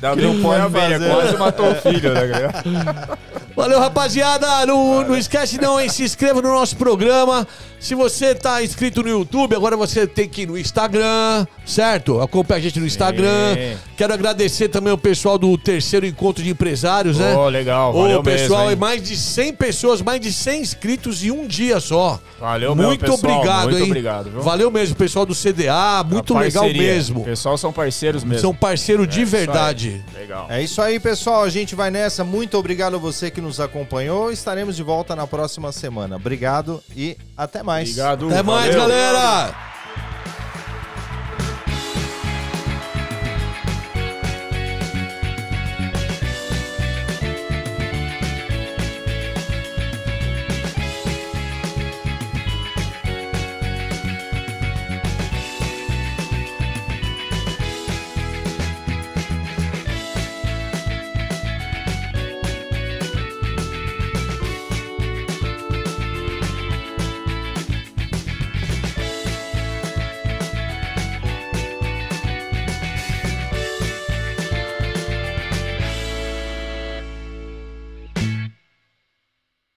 Dá Que não um pode abelha, fazer. quase matou o filho, né? Valeu, rapaziada. Não esquece não, hein? Se inscreva no nosso programa. Se você tá inscrito no YouTube, agora você tem que ir no Instagram, certo? Acompanhe a gente no Instagram. Sim. Quero agradecer também o pessoal do terceiro encontro de empresários, né? Legal, valeu O pessoal mesmo, é hein? mais de 100 pessoas, mais de 100 inscritos em um dia só. Valeu mesmo, Muito pessoal. obrigado, Muito hein? obrigado, viu? Valeu mesmo, pessoal do CDA. Muito legal mesmo. O pessoal são parceiros mesmo. São parceiros de isso aí. verdade. Legal. É isso aí, pessoal. A gente vai nessa. Muito obrigado a você que nos acompanhou. Estaremos de volta na próxima semana. Obrigado e até mais. Obrigado. Até mais, valeu. galera!